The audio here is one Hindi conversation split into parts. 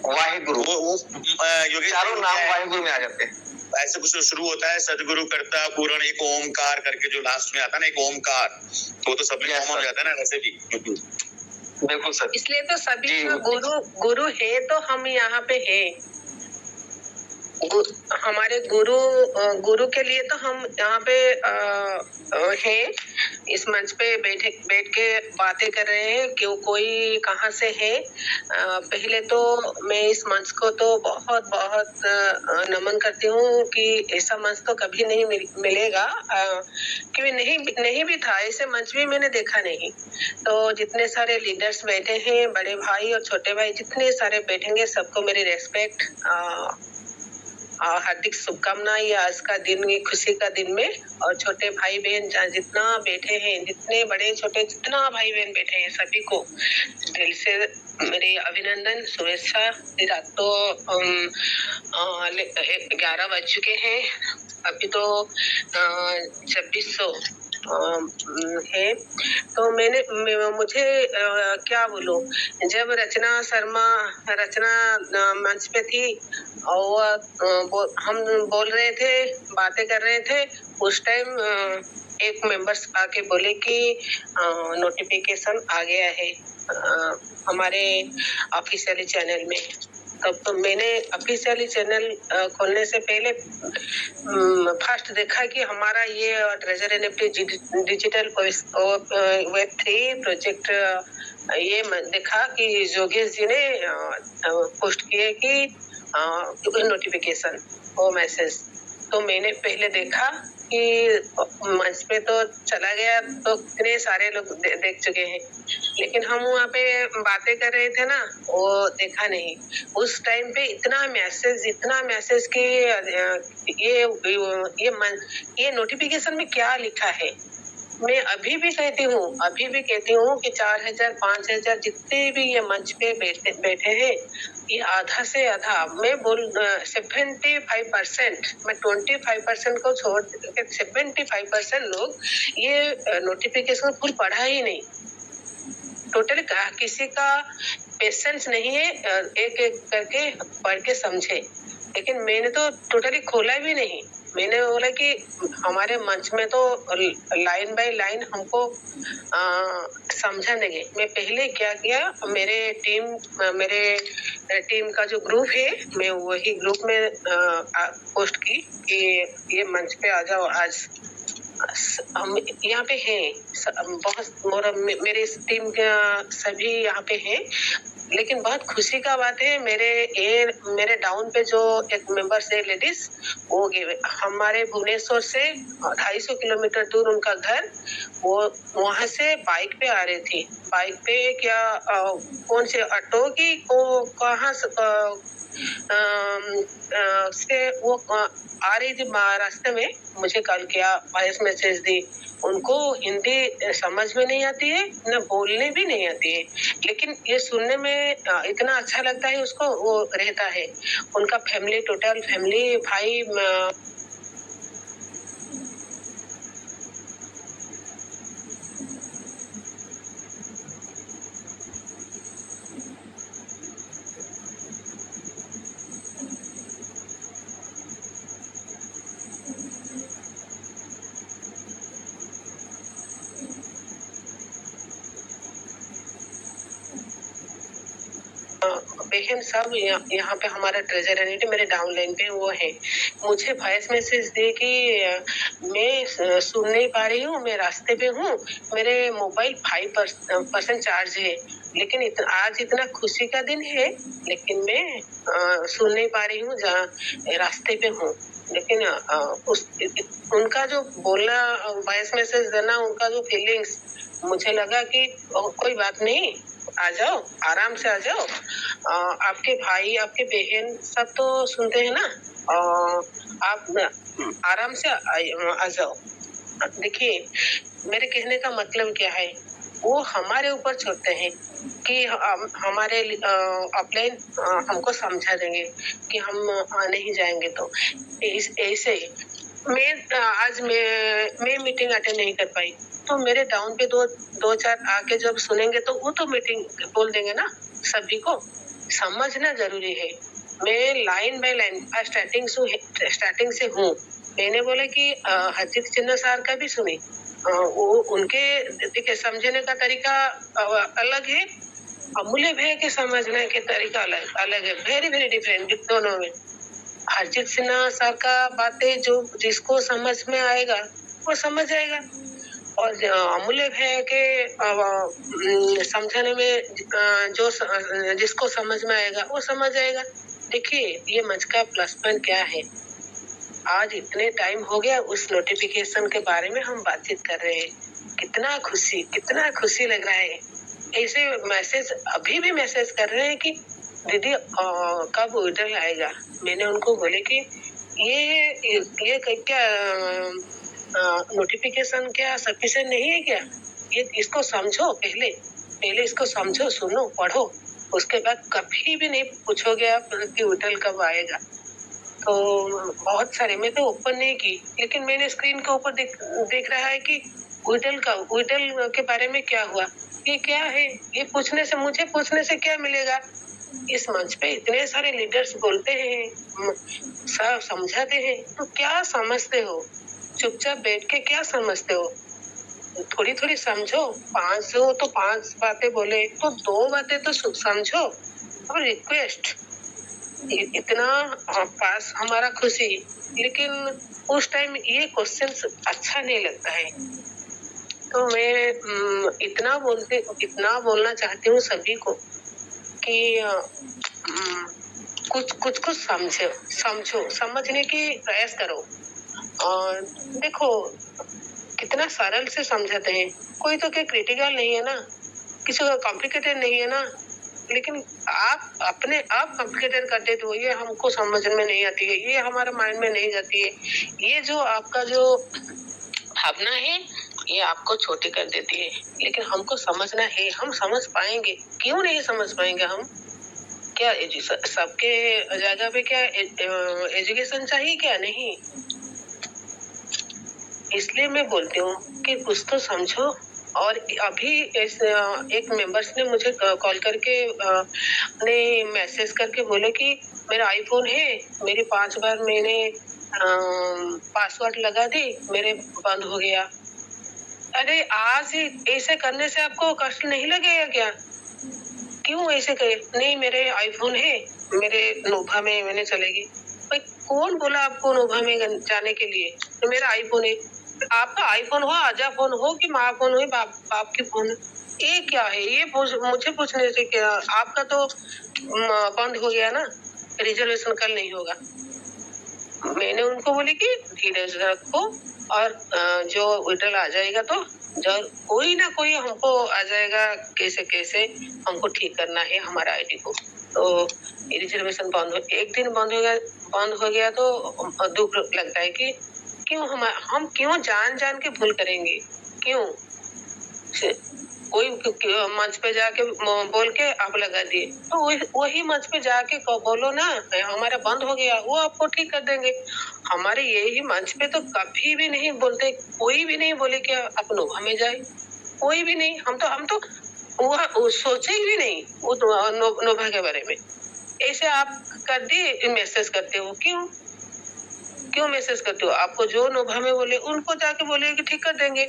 वाहिगुरु, वो योगेश चारों नाम वाहिगुरु में आ जाते हैं। ऐसे कुछ शुरू होता है, सदगुरु करता पूर्ण एक ओमकार करके जो लास्ट में आता है ना, एक ओमकार, तो सब में कॉमन हो जाता है ना, वैसे भी। बिल्कुल सर। इसलिए तो सभी गुरु गुरु है, तो हम यहाँ पे है। हमारे गुरु के लिए तो हम यहाँ पे हैं, इस मंच पे बैठ के बातें कर रहे हैं कि कोई कहाँ से है। पहले तो मैं इस मंच को तो बहुत बहुत नमन करती हूँ कि ऐसा मंच तो कभी नहीं मिलेगा, क्योंकि नहीं भी था, ऐसे मंच भी मैंने देखा नहीं। तो जितने सारे लीडर्स बैठे हैं, बड़े भाई और छोटे भाई जितने सारे बैठेंगे, सबको मेरी रेस्पेक्ट, हार्दिक शुभकामनाएं। ये आज का दिन, ये खुशी का दिन में, और छोटे भाई बहन जितना बैठे हैं, जितने बड़े छोटे जितना भाई बहन बैठे हैं, सभी को दिल से मेरी अभिनंदन, शुभेच्छा। रात तो 11 बज चुके हैं, अभी तो 2600 है। तो मुझे क्या बोलूं, जब रचना मंच पे थी और हम बोल रहे थे, बातें कर रहे थे, उस टाइम एक मेंबर्स आके बोले कि नोटिफिकेशन आ गया है हमारे ऑफिशियली चैनल में। तब तो मैंने ऑफिशियली चैनल खोलने से पहले फर्स्ट देखा कि हमारा ये treasure NFT digital web 3 project, ये देखा कि योगेश जी ने पोस्ट किए कि नोटिफिकेशन वो मैसेज। तो मैंने पहले देखा कि मंच पे तो चला गया, तो इतने सारे लोग देख चुके हैं, लेकिन हम वहाँ पे बातें कर रहे थे ना, वो देखा नहीं। उस टाइम पे इतना मैसेज कि ये नोटिफिकेशन में क्या लिखा है। मैं अभी भी कहती हूँ कि 4000 5000 जितने भी ये मंच पे बैठे हैं, ये आधा से आधा, मैं 75%, मैं 25% को छोड़ के 75% लोग ये नोटिफिकेशन फुल पढ़ा ही नहीं। टोटली किसी का पेशेंस नहीं है एक एक करके पढ़ के समझे, लेकिन मैंने तो टोटली खोला भी नहीं। मैंने बोला कि हमारे मंच में तो लाइन बाय लाइन हमको समझा देंगे। मैं पहले क्या किया, मेरे टीम का जो ग्रुप है, मैं वही ग्रुप में पोस्ट की कि ये मंच पे आ जाओ, आज हम यहाँ पे हैं, बहुत मेरे टीम के सभी यहाँ पे हैं। लेकिन बहुत खुशी का बात है, मेरे डाउन पे जो एक मेंबर से लेडीज, वो हमारे भुवनेश्वर से 250 किलोमीटर दूर उनका घर, वो वहां से बाइक पे आ रही थी। बाइक पे क्या कौन से ऑटो की कहाँ से वो आ रही थी, रास्ते में मुझे कॉल किया, वॉइस मैसेज दी। उनको हिंदी समझ में नहीं आती है, न बोलने भी नहीं आती है, लेकिन ये सुनने में इतना अच्छा लगता है उसको, वो रहता है। उनका फैमिली, टोटल फैमिली, भाई, बहन सब यहाँ पे हमारा ट्रेजर एनएफटी मेरे डाउनलाइन पे वो है। मुझे वॉइस मैसेज दे कि मैं सुन नहीं पा रही हूँ, मैं रास्ते पे हूँ, मेरे मोबाइल 5% चार्ज है, लेकिन आज इतना खुशी का दिन है, लेकिन मैं सुन नहीं पा रही हूँ, रास्ते पे हूँ। लेकिन उनका जो बोलना, वॉइस मैसेज देना, उनका जो फीलिंग्स, मुझे लगा कि कोई बात नहीं, आ जाओ, आराम से आ जाओ। आपके भाई, आपके बहन सब तो सुनते हैं ना, आप आराम से आ जाओ। देखिए, मेरे कहने का मतलब क्या है, वो हमारे ऊपर छोड़ते हैं कि हमारे ऑफलाइन हमको समझा देंगे कि हम नहीं जाएंगे। तो ऐसे मैं मीटिंग अटेंड नहीं कर पाई, तो मेरे डाउन पे दो चार आके जब सुनेंगे तो वो तो मीटिंग बोल देंगे ना सभी को। समझना जरूरी है। मैं लाइन बाय लाइन स्टार्टिंग से हूँ। मैंने बोला कि हरजीत सिन्हा सर का भी सुनी, वो उनके देखिए समझने का तरीका अलग है, अमूल्य भैया के समझने के तरीका अलग है, वेरी वेरी डिफरेंट दोनों में। हरजीत सिन्हा सर का बातें जो जिसको समझ में आएगा वो समझ जाएगा, और अमूल्य भैया के समझाने में जिसको समझ में आएगा वो समझ जाएगा। देखिए ये मंच का प्लस पॉइंट क्या है, आज इतने टाइम हो गया उस नोटिफिकेशन के बारे में हम बातचीत कर रहे हैं, कितना खुशी लग रहा है। ऐसे मैसेज अभी भी मैसेज कर रहे हैं कि दीदी कब ऑर्डर आएगा। मैंने उनको बोले कि ये क्या नोटिफिकेशन क्या सफिशिएंट नहीं है क्या, ये इसको समझो, पहले इसको समझो, सुनो, पढ़ो, उसके बाद कभी भी नहीं पूछोगे आप कि होटल कब आएगा। तो बहुत सारे मैं तो ओपन नहीं की, लेकिन मैंने स्क्रीन के ऊपर देख रहा है कि होटल के बारे में क्या हुआ, ये क्या है, ये मुझे पूछने से क्या मिलेगा। इस मंच पे इतने सारे लीडर्स बोलते हैं, सब समझाते हैं, तो क्या समझते हो, चुपचाप बैठ के क्या समझते हो, थोड़ी थोड़ी समझो। 5 बातें बोले तो 2 बातें तो समझो। और रिक्वेस्ट इतना पास हमारा खुशी, लेकिन उस टाइम ये क्वेश्चन अच्छा नहीं लगता है। तो मैं इतना बोलना चाहती हूँ सभी को कि कुछ समझो, समझने की प्रयास करो। और देखो कितना सरल से समझाते हैं, कोई तो क्या क्रिटिकल नहीं है ना, किसी का कॉम्प्लिकेटेड नहीं है ना, लेकिन आप अपने आप कॉम्प्लिकेटेड करते तो ये हमको समझ में नहीं आती है, ये हमारे माइंड में नहीं जाती है, ये जो आपका जो भावना है ये आपको छोटी कर देती है। लेकिन हमको समझना है, हम समझ पाएंगे, क्यों नहीं समझ पाएंगे हम, क्या सबके जगह पे क्या एजुकेशन चाहिए क्या, नहीं। इसलिए मैं बोलती हूँ कि कुछ तो समझो। और अभी एक मेंबर्स ने मुझे कॉल करके ने मैसेज करके बोले कि मेरा आईफोन है, मेरे 5 बार मैंने पासवर्ड लगा दी, मेरे बंद हो गया। अरे आज ऐसे करने से आपको कष्ट नहीं लगेगा क्या, क्यों ऐसे करे, नहीं मेरे आईफोन है, मेरे नोभा में मैंने चलेगी। भाई कौन बोला आपको नोभा में जाने के लिए, तो मेरा आईफोन है, आपका आईफोन हो, आजा फोन हो कि माँ फोन हो, बाप की फोन, ये क्या है, ये मुझे पूछने से क्या, आपका तो बंद हो गया ना, रिजर्वेशन कल नहीं होगा। मैंने उनको बोली कि धीरज रखो, और जो विड्रॉल आ जाएगा तो कोई ना कोई हमको आ जाएगा, कैसे हमको ठीक करना है हमारा आईडी को। तो रिजर्वेशन एक दिन बंद हो गया तो दुख लगता है कि क्यों हम क्यों जान के भूल करेंगे, क्यों कोई मंच पे जाके बोल के आप लगा दिए, तो वही मंच पे जाके बोलो ना हमारा बंद हो गया, वो आपको ठीक कर देंगे। हमारे यही मंच पे तो कभी भी नहीं बोलते, कोई भी नहीं बोले कि आप नोभा में जाए, कोई भी नहीं, हम तो वो सोचे भी नहीं वो नोभा के बारे में। ऐसे आप कर दिए, मैसेज करते हो, क्यों मैसेज करते हो, आपको जो नोभा में बोले उनको जाके बोले कि ठीक कर देंगे,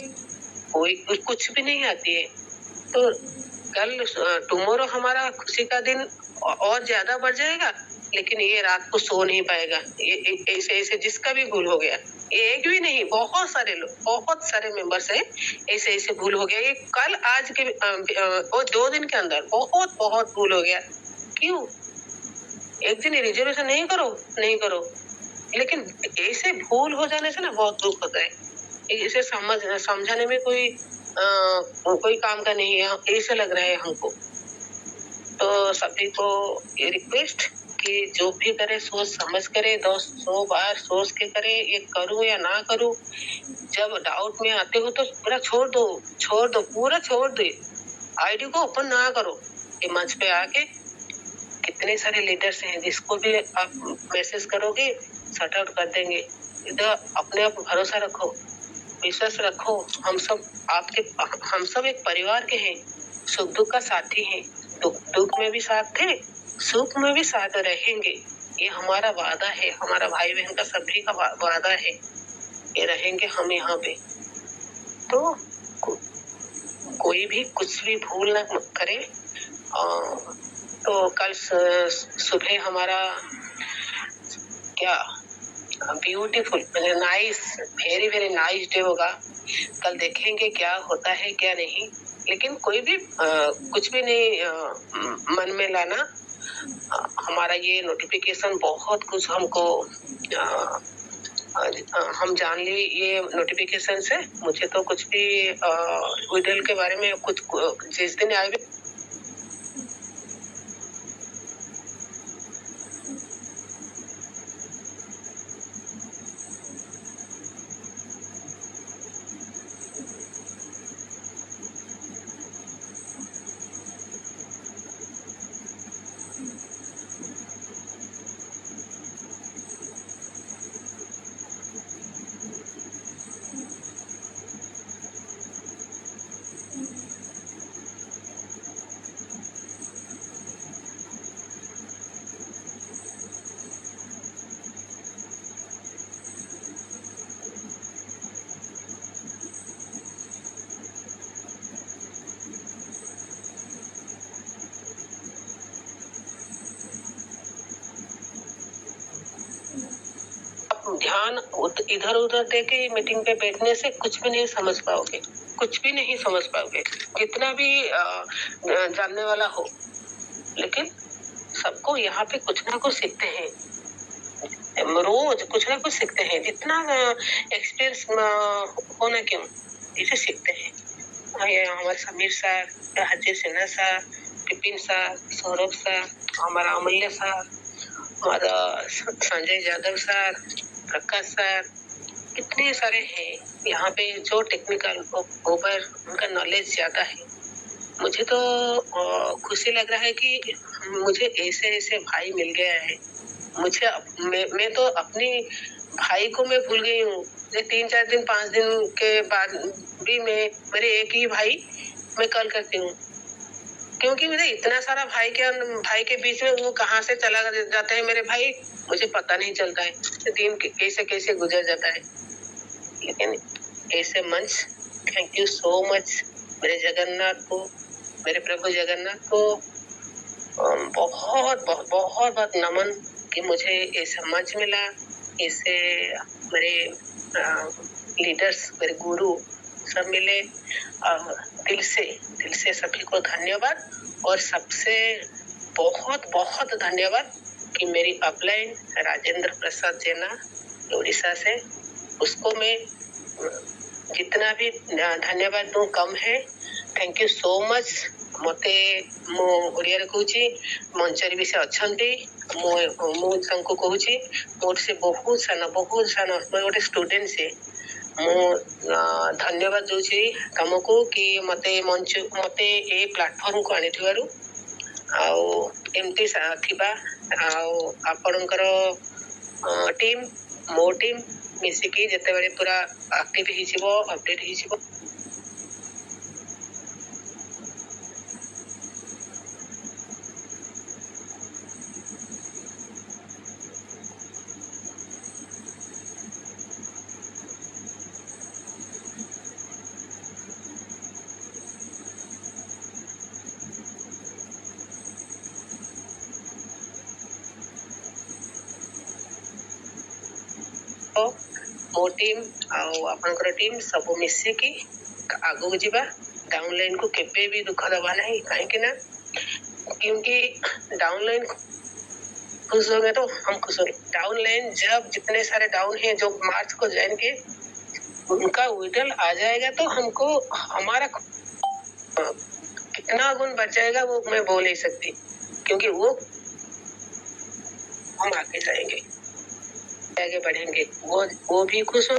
कोई कुछ भी नहीं आती है। तो कल टुमारो हमारा खुशी का दिन और ज्यादा बढ़ जाएगा, लेकिन ये रात को सो नहीं पाएगा, ये ऐसे जिसका भी भूल हो गया, एक भी नहीं, बहुत सारे मेंबर्स हैं, ऐसे भूल हो गया, ये कल आज के और 2 दिन के अंदर बहुत भूल हो गया। क्यों एक दिन रिजर्वेशन नहीं करो, लेकिन ऐसे भूल हो जाने से ना बहुत दुख होता है। इसे समझाने में कोई काम का नहीं है, ऐसे लग रहा है हमको। तो सभी को ये रिक्वेस्ट कि जो भी करे सोच समझ करे, 100 बार सोच के करे, ये करूं या ना करूं। जब डाउट में आते हो तो पूरा छोड़ दो, पूरा छोड़ दो, आईडी को ओपन ना करो। ये मंच पे आके कितने सारे लीडर्स हैं, जिसको भी आप मैसेज करोगे शट आउट कर देंगे। इधर अपने आप भरोसा रखो, विश्वास रखो, हम सब एक परिवार के हैं, सुख दुख का साथी हैं, दुख में भी साथ थे सुख में भी साथ रहेंगे, ये हमारा वादा है, हमारा भाई बहन का सभी का वादा है, ये रहेंगे हम यहाँ पे। तो कोई भी कुछ भी भूल ना करे। तो कल सुबह हमारा क्या beautiful nice very very nice day होगा। कल देखेंगे क्या होता है क्या नहीं, लेकिन कोई भी कुछ भी नहीं मन में लाना। हमारा ये नोटिफिकेशन बहुत कुछ हमको हम जान ली ये नोटिफिकेशन से। मुझे तो कुछ भी विडल के बारे में कुछ जिस दिन आए ध्यान इधर उधर देके मीटिंग पे बैठने से कुछ भी नहीं समझ पाओगे, कुछ भी नहीं समझ पाओगे, कितना भी जानने वाला हो। लेकिन सबको यहाँ पे कुछ ना कुछ सीखते हैं, रोज कुछ ना कुछ सीखते हैं। जितना एक्सपीरियंस होना क्यों, इसे सीखते हैं। ये हमारे Sameer sir, Haji Sinha sir, Vipin sir, Saurabh sir, हमारा अमूल्य सर, हमारा संजय यादव सर, प्रकाश सर, कितने सारे हैं यहाँ पे जो टेक्निकल ऊपर उनका नॉलेज ज्यादा है। मुझे तो खुशी लग रहा है कि मुझे ऐसे ऐसे भाई मिल गया है। मैं तो अपनी भाई को मैं भूल गई हूँ। 3-4 दिन 5 दिन के बाद भी मेरे एक ही भाई मैं कॉल करती हूँ, क्योंकि मुझे इतना सारा भाई के बीच में वो कहाँ से चला जाता है मेरे भाई, मुझे पता नहीं चलता है। दिन कैसे कैसे गुजर जाता है। लेकिन ऐसे मंच, थैंक यू सो मच मेरे जगन्नाथ को, मेरे प्रभु जगन्नाथ को बहुत बहुत बहुत बहुत नमन कि मुझे ऐसा मंच मिला। ऐसे मेरे लीडर्स, मेरे गुरु सब मिले। दिल से सभी को धन्यवाद। और सबसे बहुत बहुत धन्यवाद कि मेरी अपलाइन राजेंद्र प्रसाद जेना उड़ीसा से, उसको मैं जितना भी धन्यवाद दूं कम है। Thank you so much. मते मो ओडिया रे कहूची मंचरी भी से अच्छंती, मो तांको कहूची मोर से बहुत साना मैं गोटे स्टूडेंट से मो धन्यवाद दूची तुमको कि मते ए प्लेटफॉर्म को आनिथिबारु आउ एमती थिबा आउ आपणकर टीम मो टीम मिसिकी जेते बेले पूरा एक्टिव हिजिबो अपडेट हिजिबो। मो टीम आपनकर टीम सब मिसिकी आगु जीवा। डाउनलाइन को केबे भी दुख दबा नहीं, कहीं ना क्योंकि डाउनलाइन खुश होंगे तो हम खुश होंगे। डाउनलाइन जब जितने सारे डाउन हैं जो मार्च को ज्वाइन के उनका विड्रॉल आ जाएगा तो हमको हमारा कितना गुण बढ़ जाएगा वो मैं बोल नहीं सकती, क्योंकि वो हम आगे जाएंगे, आगे बढ़ेंगे, वो भी खुश हो।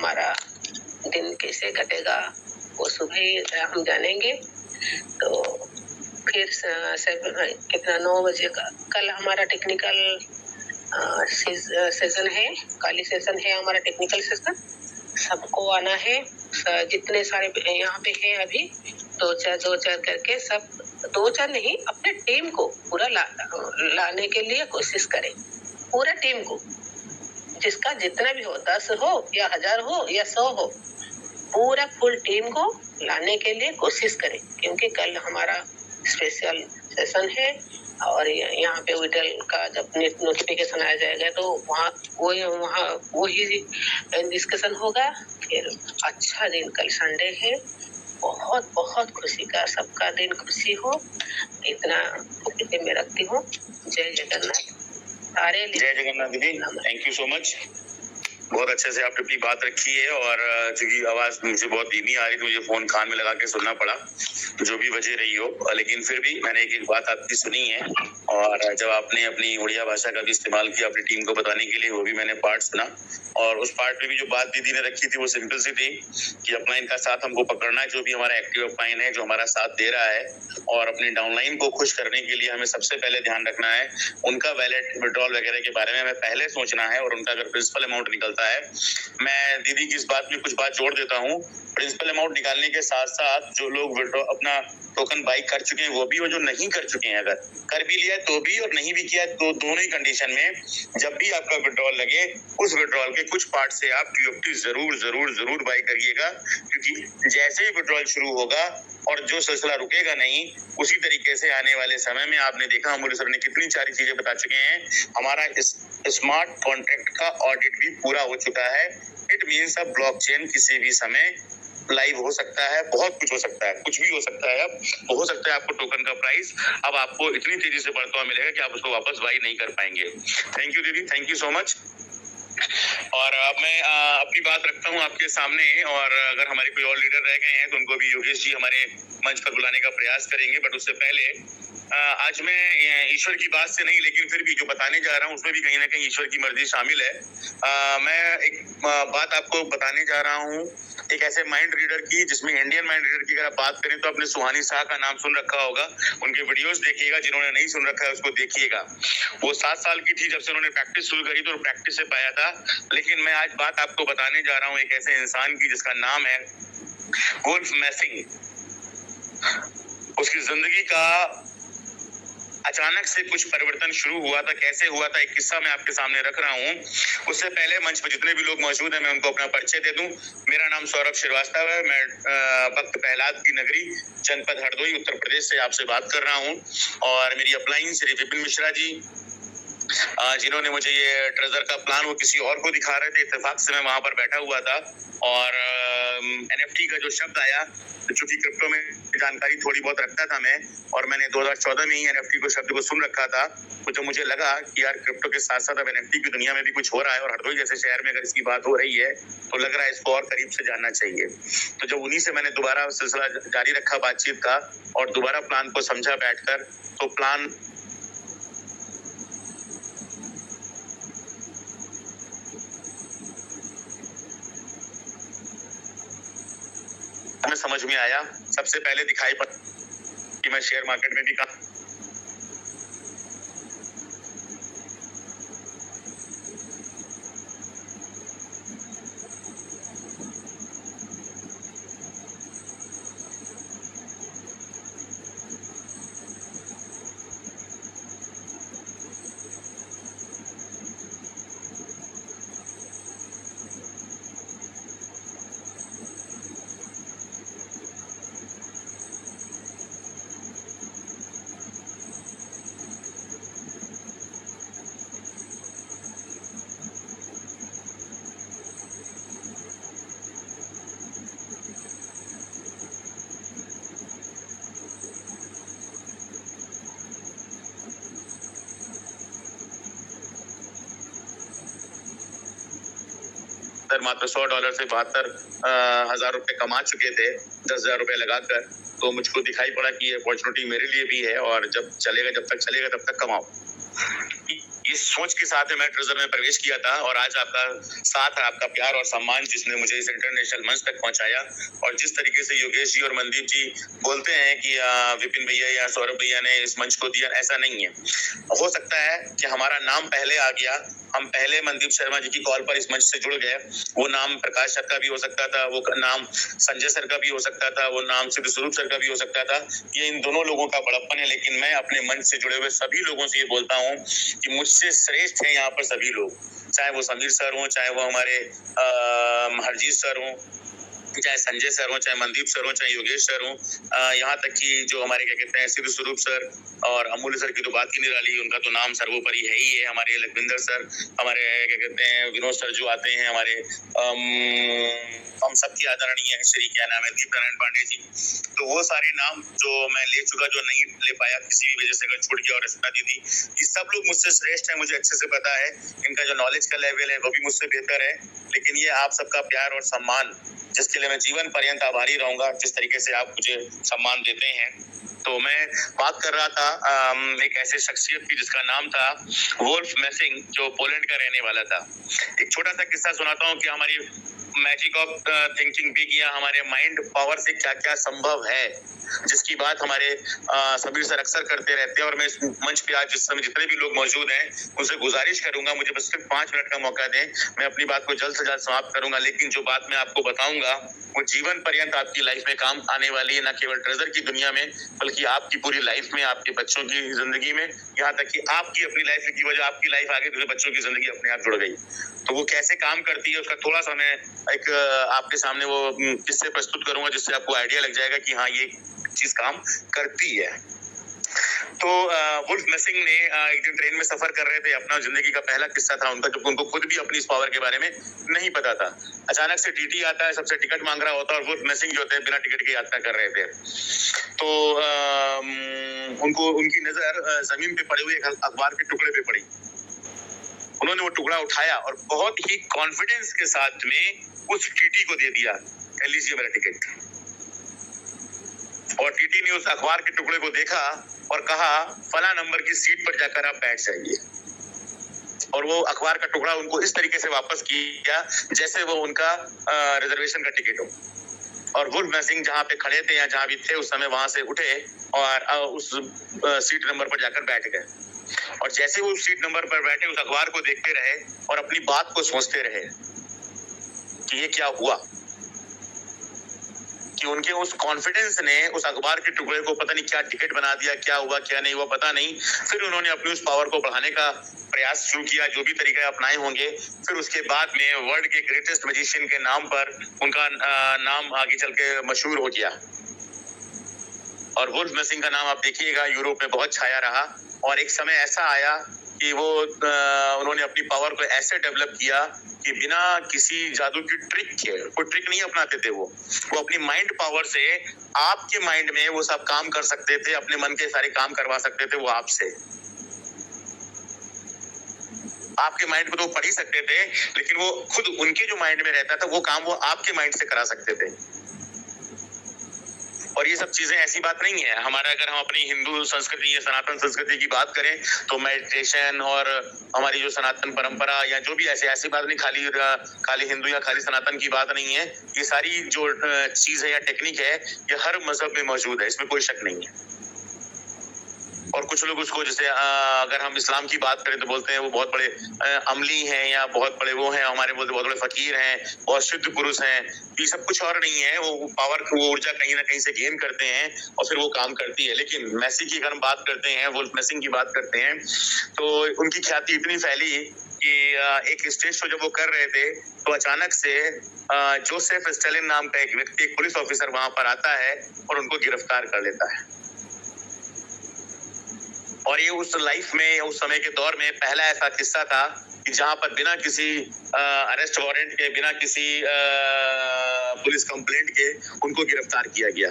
हमारा दिन कैसे कटेगा वो सुबह ही हम जानेंगे। तो फिर कितना 9 बजे का कल हमारा टेक्निकल सेशन है, काली सेशन है हमारा टेक्निकल सेशन। सबको आना है, जितने सारे यहाँ पे हैं अभी 2-4 करके सब 2-4 नहीं, अपने टीम को पूरा लाने के लिए कोशिश करें, पूरा टीम को, जिसका जितना भी हो, 10 हो या 1000 हो या 100 हो, पूरा फुल टीम को लाने के लिए कोशिश करें, क्योंकि कल हमारा स्पेशल सेशन है। और यहाँ पे विटल का जब नोटिफिकेशन आ जाएगा तो वहाँ ही डिस्कशन होगा। फिर अच्छा दिन, कल संडे है, बहुत बहुत खुशी का, सबका दिन खुशी हो, इतना मैं रखती हूँ। जय जगन्नाथ। जय जगन्नाथ दीदी, थैंक यू सो मच। बहुत अच्छे से आपने अपनी बात रखी है। और चूंकि आवाज मुझे बहुत धीमी आ रही तो मुझे फोन कान में लगा के सुनना पड़ा, जो भी वजह रही हो, लेकिन फिर भी मैंने एक बात आपकी सुनी है। और जब आपने अपनी उड़िया भाषा का भी इस्तेमाल किया अपनी टीम को बताने के लिए, वो भी मैंने पार्ट सुना। और उस पार्ट में भी जो बात दीदी ने रखी थी वो सिंपल सी थी कि अपलाइन का साथ हमको पकड़ना है, जो भी हमारा एक्टिव अपलाइन है, जो हमारा साथ दे रहा है, और अपनी डाउनलाइन को खुश करने के लिए हमें सबसे पहले ध्यान रखना है उनका वैलेट विड्रॉल वगैरह के बारे में हमें पहले सोचना है। और उनका अगर प्रिंसिपल अमाउंट निकलता है, मैं दीदी की इस बात में कुछ बात जोड़ देता हूँ, प्रिंसिपल अमाउंट निकालने के साथ साथ जो लोग विड्रॉ अपना टोकन बाई कर चुके हैं वो भी, और जो नहीं कर चुके हैं, अगर कर भी लिया तो भी और नहीं भी किया तो दोनों ही कंडीशन में जब भी आपका विड्रॉल लगे, उस विड्रॉल के कुछ पार्ट से आप TOT जरूर जरूर जरूर बाई करिएगा। क्योंकि जैसे ही विड्रॉल शुरू होगा और जो सिलसिला रुकेगा नहीं, उसी तरीके से आने वाले समय में आपने देखा अमूल्य सर ने कितनी सारी चीजें बता चुके हैं। हमारा इस स्मार्ट कॉन्ट्रैक्ट का ऑडिट भी पूरा हो चुका है। इट मीन्स अब ब्लॉकचेन किसी भी समय लाइव हो सकता है, बहुत कुछ हो सकता है, कुछ भी हो सकता है। अब हो सकता है आपको टोकन का प्राइस अब आपको इतनी तेजी से बढ़ता हुआ मिलेगा कि आप उसको वापस बाई नहीं कर पाएंगे। थैंक यू दीदी, थैंक यू सो मच। और अब मैं अपनी बात रखता हूँ आपके सामने। और अगर हमारे कोई और लीडर रह गए हैं तो उनको भी योगेश जी हमारे मंच पर बुलाने का प्रयास करेंगे। बट उससे पहले आज मैं ईश्वर की बात से नहीं, लेकिन फिर भी जो बताने जा रहा हूँ उसमें भी कहीं ना कहीं ईश्वर की मर्जी शामिल है। मैं एक बात आपको बताने जा रहा हूँ, एक ऐसे माइंड रीडर की, जिसमें इंडियन माइंड रीडर की अगर आप बात करें तो आपने सुहानी शाह का नाम सुन रखा होगा। उनके वीडियोस देखिएगा, जिन्होंने नहीं सुन रखा है उसको देखिएगा। वो 7 साल की थी जब से उन्होंने प्रैक्टिस शुरू करी, तो प्रैक्टिस से पाया था। लेकिन मैं आज बात आपको बताने जा रहा हूँ एक ऐसे इंसान की जिसका नाम है वुल्फ मैसिंग। उसकी जिंदगी का अचानक से कुछ परिवर्तन शुरू हुआ था। कैसे हुआ था, एक किस्सा मैं आपके सामने रख रहा हूँ। उससे पहले मंच पर जितने भी लोग मौजूद हैं मैं उनको अपना परिचय दे दूं। मेरा नाम सौरभ श्रीवास्तव है। मैं भक्त प्रहलाद की नगरी जनपद हरदोई उत्तर प्रदेश से आपसे बात कर रहा हूँ। और मेरी अपलाइन श्री विपिन मिश्रा जी, जिन्होंने मुझे ये ट्रेजर का प्लान वो किसी और को दिखा रहे थे, इत्तेफाक से मैं वहां पर बैठा हुआ था। और NFT का जो शब्द आया, चूंकि क्रिप्टो में जानकारी थोड़ी बहुत रखता था मैं, और मैंने 2014 में ही NFT को शब्द को सुन रखा था। तो जब मुझे लगा कि यार क्रिप्टो के साथ साथ अब NFT की दुनिया में भी कुछ हो रहा है और हरदोई जैसे शहर में अगर इसकी बात हो रही है तो लग रहा है इसको और करीब से जानना चाहिए। तो जब उन्हीं से मैंने दोबारा सिलसिला जारी रखा बातचीत का और दोबारा प्लान को समझा बैठकर, तो प्लान हमें समझ में आया। सबसे पहले दिखाई पड़ा कि मैं शेयर मार्केट में भी काम मात्र $100 से $72,000 कमा चुके थे 10,000 रुपए लगाकर। तो मुझको दिखाई पड़ा कि ये अपॉर्चुनिटी मेरे लिए भी है, और जब तक चलेगा तब तक कमाओ। इस सोच के साथ मैं ट्रेजर में प्रवेश किया था और आज आपका साथ, आपका प्यार और सम्मान जिसने मुझे इस इंटरनेशनल मंच तक पहुंचाया। और जिस तरीके से योगेश जी और मनदीप जी बोलते हैं कि विपिन भैया या सौरभ भैया ने इस मंच को दिया, ऐसा नहीं है। हो सकता है कि हमारा नाम पहले आ गया, हम पहले मनदीप शर्मा जी की कॉल पर इस मंच से जुड़ गए। वो नाम प्रकाश सर का भी हो सकता था, वो नाम संजय सर का भी हो सकता था, वो नाम सिद्ध स्वरूप सर का भी हो सकता था। ये इन दोनों लोगों का बड़प्पन है, लेकिन मैं अपने मंच से जुड़े हुए सभी लोगों से ये बोलता हूँ कि मुझसे श्रेष्ठ है यहाँ पर सभी लोग, चाहे वो समीर सर हो, चाहे वो हमारे हरजीत सर हो, चाहे संजय सर हो, चाहे मनदीप सर हो, चाहे योगेश सर हो, यहाँ तक कि जो हमारे क्या कहते हैं सिद्ध स्वरूप सर और अमूल्य सर की तो बात ही निराली, उनका तो नाम सर्वोपरि है ही है। हमारे लखविंदर सर, हमारे क्या कहते हैं विनोद सर जो आते हैं, हमारे हम सबकी आदरणीय श्री क्या नाम है दीप नारायण पांडे जी, तो वो सारे नाम जो मैं ले चुका, जो नहीं ले पाया किसी भी वजह से अगर छूट गया, और रचना दीदी, ये सब लोग मुझसे श्रेष्ठ है, मुझे अच्छे से पता है। इनका जो नॉलेज का लेवल है वो भी मुझसे बेहतर है, लेकिन ये आप सबका प्यार और सम्मान जिसके लिए मैं जीवन पर्यंत आभारी रहूंगा, जिस तरीके से आप मुझे सम्मान देते हैं। तो मैं बात कर रहा था एक ऐसे शख्सियत की जिसका नाम था वोल्फ मेसिंग, जो पोलैंड का रहने वाला था। एक छोटा सा किस्सा सुनाता हूँ कि हमारी मैजिक ऑफ थिंकिंग भी किया, हमारे माइंड पावर से क्या क्या संभव है, जिसकी बात हमारे समीर सर अक्सर करते रहते हैं। और मैं इस मंच पे आज जिस समय जितने भी लोग मौजूद हैं उनसे गुजारिश करूंगा, मुझे बस सिर्फ 5 मिनट का मौका दें, मैं अपनी बात को जल्द से जल्द समाप्त करूंगा। लेकिन जो बात मैं आपको बताऊंगा वो जीवन पर्यंत आपकी लाइफ में काम आने वाली है, न केवल ट्रेजर की दुनिया में बल्कि आपकी पूरी लाइफ में, आपके बच्चों की जिंदगी में, यहाँ तक कि आपकी अपनी लाइफ की वजह आपकी लाइफ आगे दूसरे बच्चों की जिंदगी अपने आप जुड़ गई। तो वो कैसे काम करती है उसका थोड़ा सा मैं एक आपके सामने वो किस्से प्रस्तुत करूंगा, जिससे आपको आइडिया लग जाएगा कि हाँ ये चीज काम करती है। तो वुल्फ मेसिंग ने एक दिन ट्रेन में सफर कर रहे थे, अपना जिंदगी का पहला किस्सा था उनका, जब उनको खुद भी अपनी इस पावर के बारे में नहीं पता था। अचानक से टीटी आता है, सबसे टिकट मांग रहा होता है, और वुल्फ मेसिंग जो होते हैं बिना टिकट के यात्रा कर रहे थे। तो उनको उनकी नजर जमीन पे पड़े हुए एक अखबार के टुकड़े पे पड़ी। उन्होंने वो टुकड़ा उठाया और बहुत ही कॉन्फिडेंस के साथ में उस टीटी को दे दिया, लीजिए मेरा टिकट। और टीटी ने उस अखबार के टुकड़े को देखा और कहा फला नंबर की सीट पर जाकर आप बैठ जाइए। और वो अखबार का टुकड़ा उनको इस तरीके से वापस किया जैसे वो उनका रिजर्वेशन का टिकट हो। और वुल्फ मेसिंग जहाँ पे खड़े थे या जहाँ भी थे उस समय वहां से उठे और उस सीट नंबर पर जाकर बैठ गए। और जैसे वो उस सीट नंबर पर बैठे उस अखबार को देखते रहे और अपनी बात को सोचते रहे कि ये क्या हुआ, कि उनके उस कॉन्फिडेंस ने उस अखबार के टुकड़े को पता नहीं क्या टिकट बना दिया, क्या हुआ क्या नहीं हुआ पता नहीं। फिर उन्होंने अपनी उस पावर को बढ़ाने का प्रयास शुरू किया, जो भी तरीके अपनाए होंगे। फिर उसके बाद में वर्ल्ड के ग्रेटेस्ट मैजिशियन के नाम पर उनका नाम आगे चल के मशहूर हो गया। और वुल्फ मेसिंग का नाम आप देखिएगा यूरोप में बहुत छाया रहा। और एक समय ऐसा आया कि वो उन्होंने अपनी पावर को ऐसे डेवलप किया कि बिना किसी जादू की ट्रिक के, कोई ट्रिक नहीं अपनाते थे वो अपनी माइंड पावर से आपके माइंड में वो सब काम कर सकते थे, अपने मन के सारे काम करवा सकते थे वो आपसे। आपके माइंड को तो पढ़ ही सकते थे, लेकिन वो खुद उनके जो माइंड में रहता था वो काम वो आपके माइंड से करा सकते थे। और ये सब चीजें ऐसी बात नहीं है। हमारा अगर हम अपनी हिंदू संस्कृति या सनातन संस्कृति की बात करें तो मेडिटेशन और हमारी जो सनातन परंपरा या जो भी ऐसी बात नहीं, खाली हिंदू या खाली सनातन की बात नहीं है। ये सारी जो चीज है या टेक्निक है ये हर मजहब में मौजूद है, इसमें कोई शक नहीं है। और कुछ लोग उसको जैसे अगर हम इस्लाम की बात करें तो बोलते हैं वो बहुत बड़े अमली हैं या बहुत बड़े वो हैं, हमारे बोलते बहुत बड़े फकीर हैं, बहुत शुद्ध पुरुष हैं। ये सब कुछ और नहीं है, वो पावर वो ऊर्जा कहीं ना कहीं से गेन करते हैं और फिर वो काम करती है। लेकिन मेसी की अगर हम बात करते हैं, वुल्फ मेसिंग की बात करते हैं, तो उनकी ख्याति इतनी फैली कि एक स्टेज शो जब वो कर रहे थे तो अचानक से जोसेफ स्टालिन नाम का एक व्यक्ति, एक पुलिस ऑफिसर वहां पर आता है और उनको गिरफ्तार कर लेता है। और ये उस लाइफ में, उस समय के दौर में पहला ऐसा किस्सा था कि जहां पर बिना किसी अरेस्ट वारंट के, बिना किसी पुलिस कंप्लेंट के उनको गिरफ्तार किया गया।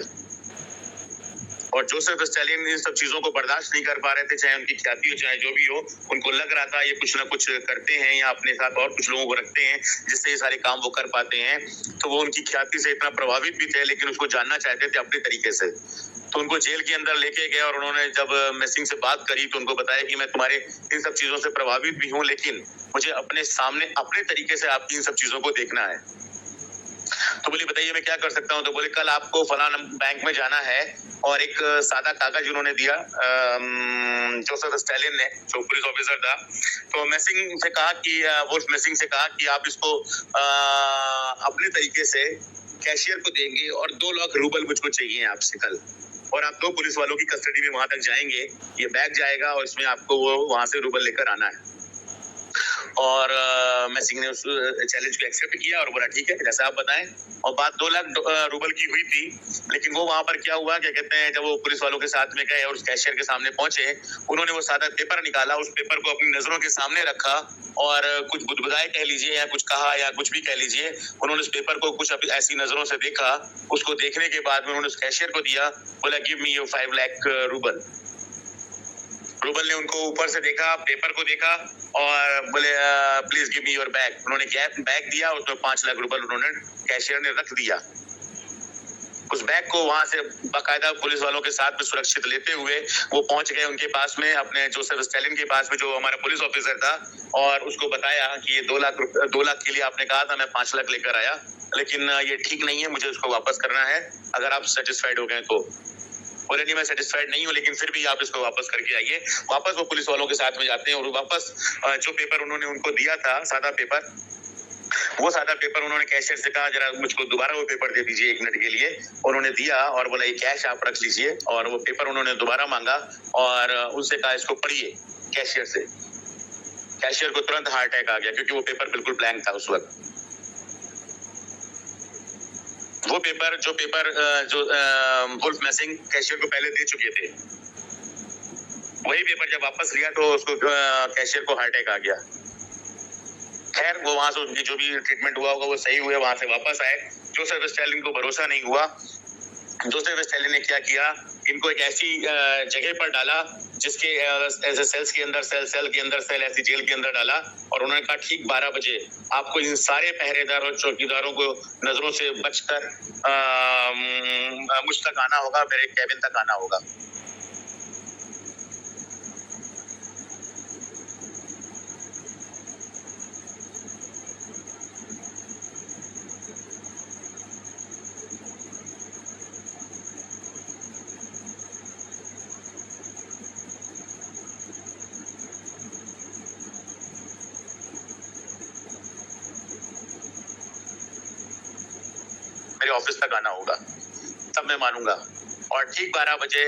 और जोसेफ स्टालिन इन सब चीजों को बर्दाश्त नहीं कर पा रहे थे, चाहे उनकी ख्याति हो चाहे जो भी हो। उनको लग रहा था ये कुछ ना कुछ करते हैं या अपने साथ और कुछ लोगों को रखते हैं जिससे ये सारे काम वो कर पाते हैं। तो वो उनकी ख्याति से इतना प्रभावित भी थे, लेकिन उसको जानना चाहते थे अपने तरीके से। तो उनको जेल के अंदर लेके गए और उन्होंने जब मैसिंग से बात करी तो उनको बताया कि मैं तुम्हारे इन सब चीजों से प्रभावित भी हूँ, लेकिन मुझे अपने सामने अपने तरीके से आपकी इन सब चीजों को देखना है। तो बोली बताइए मैं क्या कर सकता हूँ। तो बोले कल आपको फलाना बैंक में जाना है, और एक सादा कागज उन्होंने दिया जोसेफ स्टालिन ने, जो पुलिस ऑफिसर था। तो मैसिंग से कहा कि वुल्फ मैसिंग से कहा कि आप इसको अपने तरीके से कैशियर को देंगे और 2 लाख रूबल मुझको चाहिए आपसे कल, और आप 2 पुलिस वालों की कस्टडी में वहां तक जाएंगे, ये बैग जाएगा और इसमें आपको वो वहां से रूबल लेकर आना है। और मैसिंग ने उस चैलेंज को एक्सेप्ट किया और बोला ठीक है जैसा आप बताएं। और बात 2 लाख रूबल की हुई थी, लेकिन वो वहां पर क्या हुआ, क्या कहते हैं, जब वो पुलिस वालों के साथ में गए और उस कैशियर के सामने पहुंचे, उन्होंने वो सादा पेपर निकाला, उस पेपर को अपनी नजरों के सामने रखा और कुछ बुदबुदाए कह लीजिए या कुछ कहा या कुछ भी कह लीजिए, उन्होंने उस पेपर को कुछ ऐसी नजरों से देखा। उसको देखने के बाद में उन्होंने उस कैशियर को दिया, बोला give me your 5 lakh rouble. Rouble ने उनको ऊपर से देखा, पेपर को देखा और बोले please give me your bag. उन्होंने बैग दिया, उसमें 5 लाख रूबल उन्होंने कैशियर ने रख दिया। उस बैग को वहां से बाकायदा पुलिस वालों के साथ में सुरक्षित लेते हुए वो पहुंच गए उनके पास में, अपने जोसेफ स्टालिन के पास में, जो हमारा पुलिस ऑफिसर था, और उसको बताया कि ये 2 लाख के लिए आपने कहा था, मैं 5 लाख लेकर आया, लेकिन ये ठीक नहीं है, मुझे उसको वापस करना है, अगर आप सेटिस्फाइड हो गए तो। बोले नहीं मैं सेटिस्फाइड नहीं हूँ, लेकिन फिर भी आप इसको वापस करके आइए। वापस वो पुलिस वालों के साथ में जाते हैं और वापस जो पेपर उन्होंने उनको दिया था, सादा पेपर, वो सादा पेपर उन्होंने कैशियर से कहा जरा मुझको दोबारा वो पेपर दे दीजिए 1 मिनट के लिए। उन्होंने दिया और बोला ये कैश आप रख लीजिए, और वो पेपर उन्होंने दोबारा मांगा और उनसे कहा इसको पढ़िए कैशियर से। कैशियर को तुरंत हार्ट अटैक आ गया, क्योंकि वो पेपर बिल्कुल ब्लैंक था उस वक्त। वो पेपर जो वुल्फ मैसिंग कैशियर को पहले दे चुके थे, वही पेपर जब वापस लिया तो उसको कैशियर को हार्ट अटैक आ गया। खैर वो वहां से उनकी जो भी ट्रीटमेंट हुआ होगा वो सही हुआ, वहां से वापस आए। जोसेफ स्टालिन को भरोसा नहीं हुआ। जोसेफ स्टालिन ने क्या किया, इनको एक ऐसी जगह पर डाला जिसके ऐसे सेल्स के अंदर सेल के अंदर सेल, ऐसी जेल के अंदर डाला, और उन्होंने कहा ठीक 12 बजे आपको इन सारे पहरेदार और चौकीदारों को नजरों से बचकर मुझ तक आना होगा, मेरे कैबिन तक आना होगा। मेरे ऑफिस तक आना होगा, तब मैं मानूंगा। और ठीक 12 बजे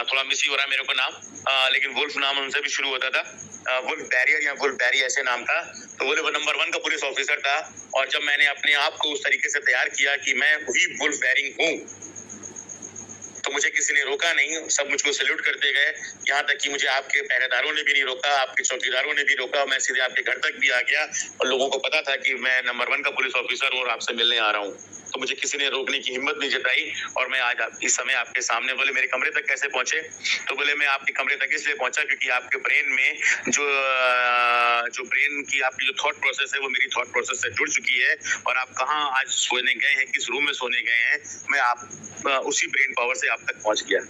थोड़ा मिस ही हो रहा है मेरे को नाम, लेकिन वुल्फ नाम उनसे भी शुरू होता था, वुल्फ बैरियर या वुल्फ बैरी ऐसे नाम था। तो वो नंबर 1 का पुलिस ऑफिसर था, और जब मैंने अपने आप को उस तरीके से तैयार किया कि मैं वही वुल्फ बैरिंग हूँ, तो मुझे किसी ने रोका नहीं, सब मुझको सैल्यूट करते गए। यहाँ तक कि मुझे आपके पहरेदारों ने भी नहीं रोका, आपके चौकीदारों ने भी रोका, मैं सीधे आपके घर तक भी आ गया, और लोगों को पता था कि मैं नंबर 1 का पुलिस ऑफिसर हूँ और आपसे मिलने आ रहा हूँ, तो मुझे किसी ने रोकने की हिम्मत नहीं जताई। और मैं आज इस समय आपके सामने। बोले मेरे कमरे तक कैसे पहुंचे, तो बोले मैं आपके कमरे तक इसलिए पहुंचा क्योंकि आपके ब्रेन में जो ब्रेन की आपकी जो थॉट प्रोसेस है वो मेरी थॉट प्रोसेस से जुड़ चुकी है, और आप कहाँ आज सोने गए हैं, किस रूम में सोने गए हैं, मैं आप उसी ब्रेन पावर से आप तक पहुंच गया।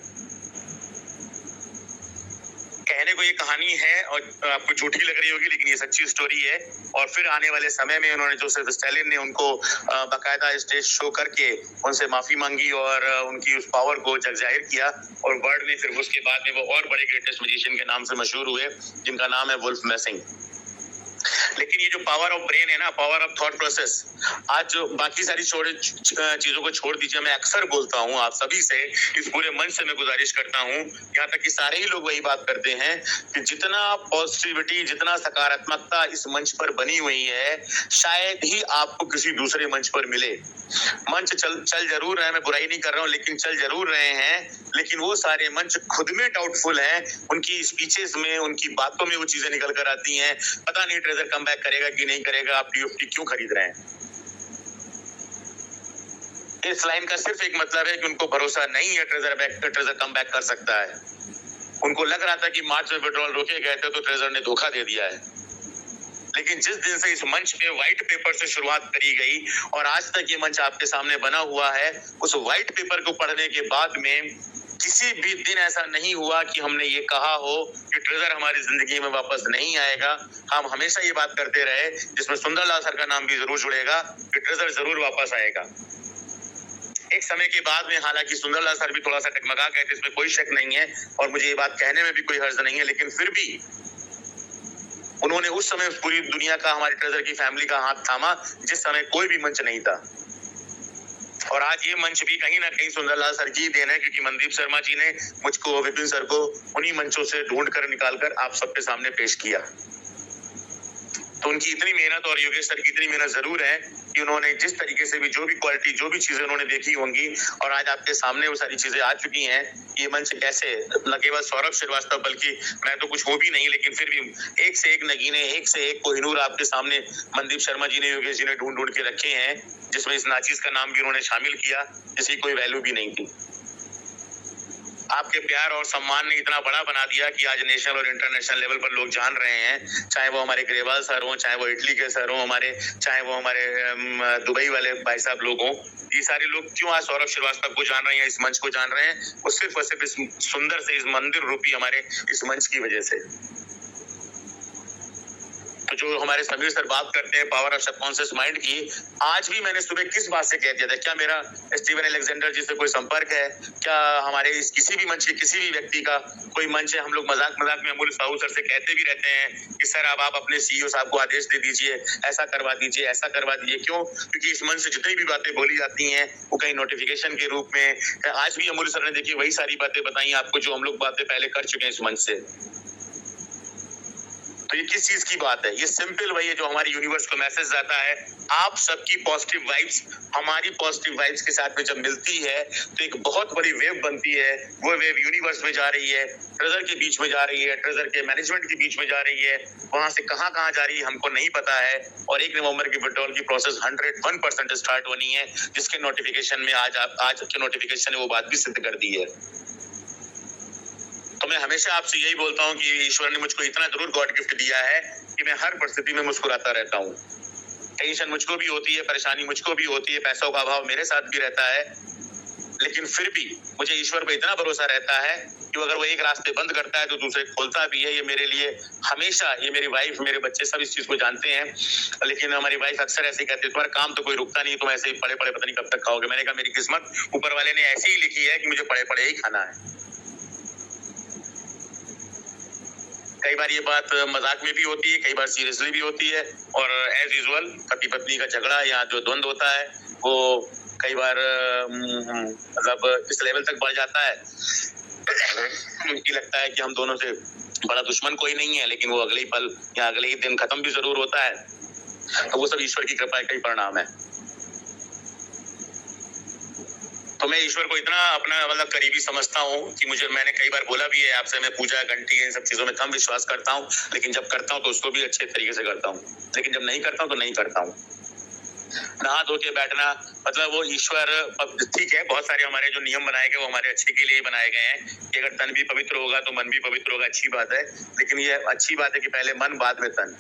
कहने कहने को ये कहानी है और आपको झूठी लग रही होगी, लेकिन ये सच्ची स्टोरी है। और फिर आने वाले समय में उन्होंने, जोसेफ स्टालिन ने उनको बाकायदा स्टेज शो करके उनसे माफी मांगी और उनकी उस पावर को जग जाहिर किया। और वर्ल्ड में फिर उसके बाद में वो और बड़े ग्रेटेस्ट मैजिशियन के नाम से मशहूर हुए, जिनका नाम है वुल्फ मैसिंग। लेकिन ये जो पावर ऑफ ब्रेन है ना, पावर ऑफ थॉट प्रोसेस, आज जो बाकी सारी चीजों को छोड़ दीजिए, मैं अक्सर बोलता हूँ आप सभी से, इस पूरे मंच से मैं गुजारिश करता हूँ, यहाँ तक कि सारे ही लोग वही बात करते हैं कि जितना पॉजिटिविटी, जितना सकारात्मकता इस मंच पर बनी हुई है, शायद ही आपको किसी दूसरे मंच पर मिले। मंच चल जरूर रहे हैं, मैं बुराई नहीं कर रहा हूँ, लेकिन चल जरूर रहे हैं, लेकिन वो सारे मंच खुद में डाउटफुल हैं। उनकी स्पीचेस में, उनकी बातों में वो चीजें निकल कर आती हैं, पता नहीं ट्रेजर कम बैक करेगा कि नहीं करेगा, आप टीएफटी क्यों खरीद रहे हैं। इस लाइन का सिर्फ एक मतलब है कि उनको भरोसा नहीं है ट्रेजर कम बैक कर सकता है। उनको लग रहा था कि मार्च में पेट्रोल रोके गए थे तो ट्रेजर ने धोखा दे दिया है। लेकिन जिस दिन से इस मंच पे व्हाइट पेपर से शुरुआत करी गई और आज तक ये मंच आपके सामने बना हुआ है, उस व्हाइट पेपर को पढ़ने के बाद में किसी भी दिन ऐसा नहीं हुआ कि हमने ये कहा हो कि ट्रेजर हमारी जिंदगी में वापस नहीं आएगा। हम हमेशा ये बात करते रहे, जिसमें सुंदरलाल सर का नाम भी जरूर जुड़ेगा, कि ट्रेजर जरूर वापस आएगा। एक समय के बाद में हालांकि सुंदरलाल सर भी थोड़ा सा टकमगा गए थे, इसमें कोई शक नहीं है, और मुझे ये बात कहने में भी कोई हर्ज नहीं है, लेकिन फिर भी उन्होंने उस समय पूरी दुनिया का, हमारी ट्रेजर की फैमिली का हाथ थामा, जिस समय कोई भी मंच नहीं था। और आज ये मंच भी कहीं ना कहीं सुंदरलाल सर की देन है, क्योंकि मनदीप शर्मा जी ने मुझको, विपिन सर को उन्हीं मंचों से ढूंढ कर निकाल कर आप सबके सामने पेश किया। तो उनकी इतनी मेहनत और योगेश सर की इतनी मेहनत जरूर है कि उन्होंने जिस तरीके से भी, जो भी क्वालिटी, जो भी चीजें उन्होंने देखी होंगी, और आज आपके सामने वो सारी चीजें आ चुकी हैं। ये मंच कैसे, न केवल सौरभ श्रीवास्तव, बल्कि मैं तो कुछ हो भी नहीं, लेकिन फिर भी एक से एक नगीने, एक से एक कोहिनूर आपके सामने मनदीप शर्मा जी ने, योगेश जी ने ढूंढ ढूंढ के रखे हैं, जिसमें इस नाचीज का नाम भी उन्होंने शामिल किया, जिसकी कोई वैल्यू भी नहीं थी। आपके प्यार और सम्मान ने इतना बड़ा बना दिया कि आज नेशनल और इंटरनेशनल लेवल पर लोग जान रहे हैं, चाहे वो हमारे ग्रेवाल सर हो, चाहे वो इटली के सर हो हमारे, चाहे वो हमारे दुबई वाले भाई साहब लोग हों। ये सारे लोग क्यों आज सौरभ श्रीवास्तव को जान रहे हैं, इस मंच को जान रहे हैं? वो सिर्फ और सिर्फ इस सुंदर से, इस मंदिर रूपी हमारे इस मंच की वजह से। तो जो हमारे समीर सर बात करते हैं पावर ऑफ सबकॉन्शियस माइंड की, आज भी मैंने सुबह किस बात से कह दिया था? क्या मेरा स्टीवन अलेक्जेंडर जी से कोई संपर्क है? क्या हमारे इस किसी भी मंच के किसी भी व्यक्ति का कोई मंच है? हम लोग मजाक मजाक में अमूल साहू सर से कहते भी रहते हैं कि सर अब आप अपने सीईओ साहब को आदेश दे दीजिए, ऐसा करवा दीजिए, ऐसा करवा दीजिए। क्यों? क्योंकि इस मंच से जितनी भी बातें बोली जाती हैं वो कहीं नोटिफिकेशन के रूप में, आज भी अमूल सर ने देखिए वही सारी बातें बताई आपको जो हम लोग बातें पहले कर चुके हैं इस मंच से। तो ये किस चीज की बात है? ये सिंपल वही है जो हमारी यूनिवर्स को मैसेज जाता है, आप सबकी पॉजिटिव वाइब्स हमारी पॉजिटिव वाइब्स के साथ में जब मिलती है तो एक बहुत बड़ी वेव बनती है। वो वेव यूनिवर्स में जा रही है, ट्रेजर के बीच में जा रही है, ट्रेजर के मैनेजमेंट के बीच में जा रही है, वहां से कहां कहां जा रही है हमको नहीं पता है। और 1 नवंबर की विड्रॉल की प्रोसेस 101% स्टार्ट होनी है, जिसके नोटिफिकेशन में आज के नोटिफिकेशन ने वो बात भी सिद्ध कर दी है। तो मैं हमेशा आपसे यही बोलता हूँ कि ईश्वर ने मुझको इतना जरूर गॉड गिफ्ट दिया है कि मैं हर परिस्थिति में मुस्कुराता रहता हूँ। टेंशन मुझको भी होती है, परेशानी मुझको भी होती है, पैसों का अभाव मेरे साथ भी रहता है, लेकिन फिर भी मुझे ईश्वर पे इतना भरोसा रहता है कि अगर वो एक रास्ते बंद करता है तो दूसरे खोलता भी है। ये मेरे लिए हमेशा, ये मेरी वाइफ, मेरे बच्चे सब इस चीज को जानते हैं, लेकिन हमारी वाइफ अक्सर ऐसे कहती है, तुम्हारा काम तो कोई रुकता नहीं, तुम ऐसे ही पड़े पड़े पता नहीं कब तक खाओगे। मैंने कहा मेरी किस्मत ऊपर वाले ने ऐसी ही लिखी है कि मुझे पड़े पड़े ही खाना है। कई बार ये बात मजाक में भी होती है, कई बार सीरियसली भी होती है, और एज यूजुअल पति पत्नी का झगड़ा या जो द्वंद्व होता है वो कई बार मतलब इस लेवल तक बढ़ जाता है कि लगता है कि हम दोनों से बड़ा दुश्मन कोई नहीं है, लेकिन वो अगले ही पल या अगले ही दिन खत्म भी जरूर होता है। तो वो सब ईश्वर की कृपा का ही परिणाम है। तो मैं ईश्वर को इतना अपना मतलब करीबी समझता हूँ कि मैंने कई बार बोला भी है आपसे, मैं पूजा, घंटी, इन सब चीजों में कम विश्वास करता हूँ, लेकिन जब करता हूँ तो उसको भी अच्छे तरीके से करता हूँ, लेकिन जब नहीं करता हूँ तो नहीं करता हूँ। नहा धो के बैठना, मतलब वो ईश्वर, ठीक है, बहुत सारे हमारे जो नियम बनाए गए वो हमारे अच्छे के लिए बनाए गए हैं कि अगर तन भी पवित्र होगा तो मन भी पवित्र होगा, अच्छी बात है, लेकिन ये अच्छी बात है कि पहले मन बाद में तन।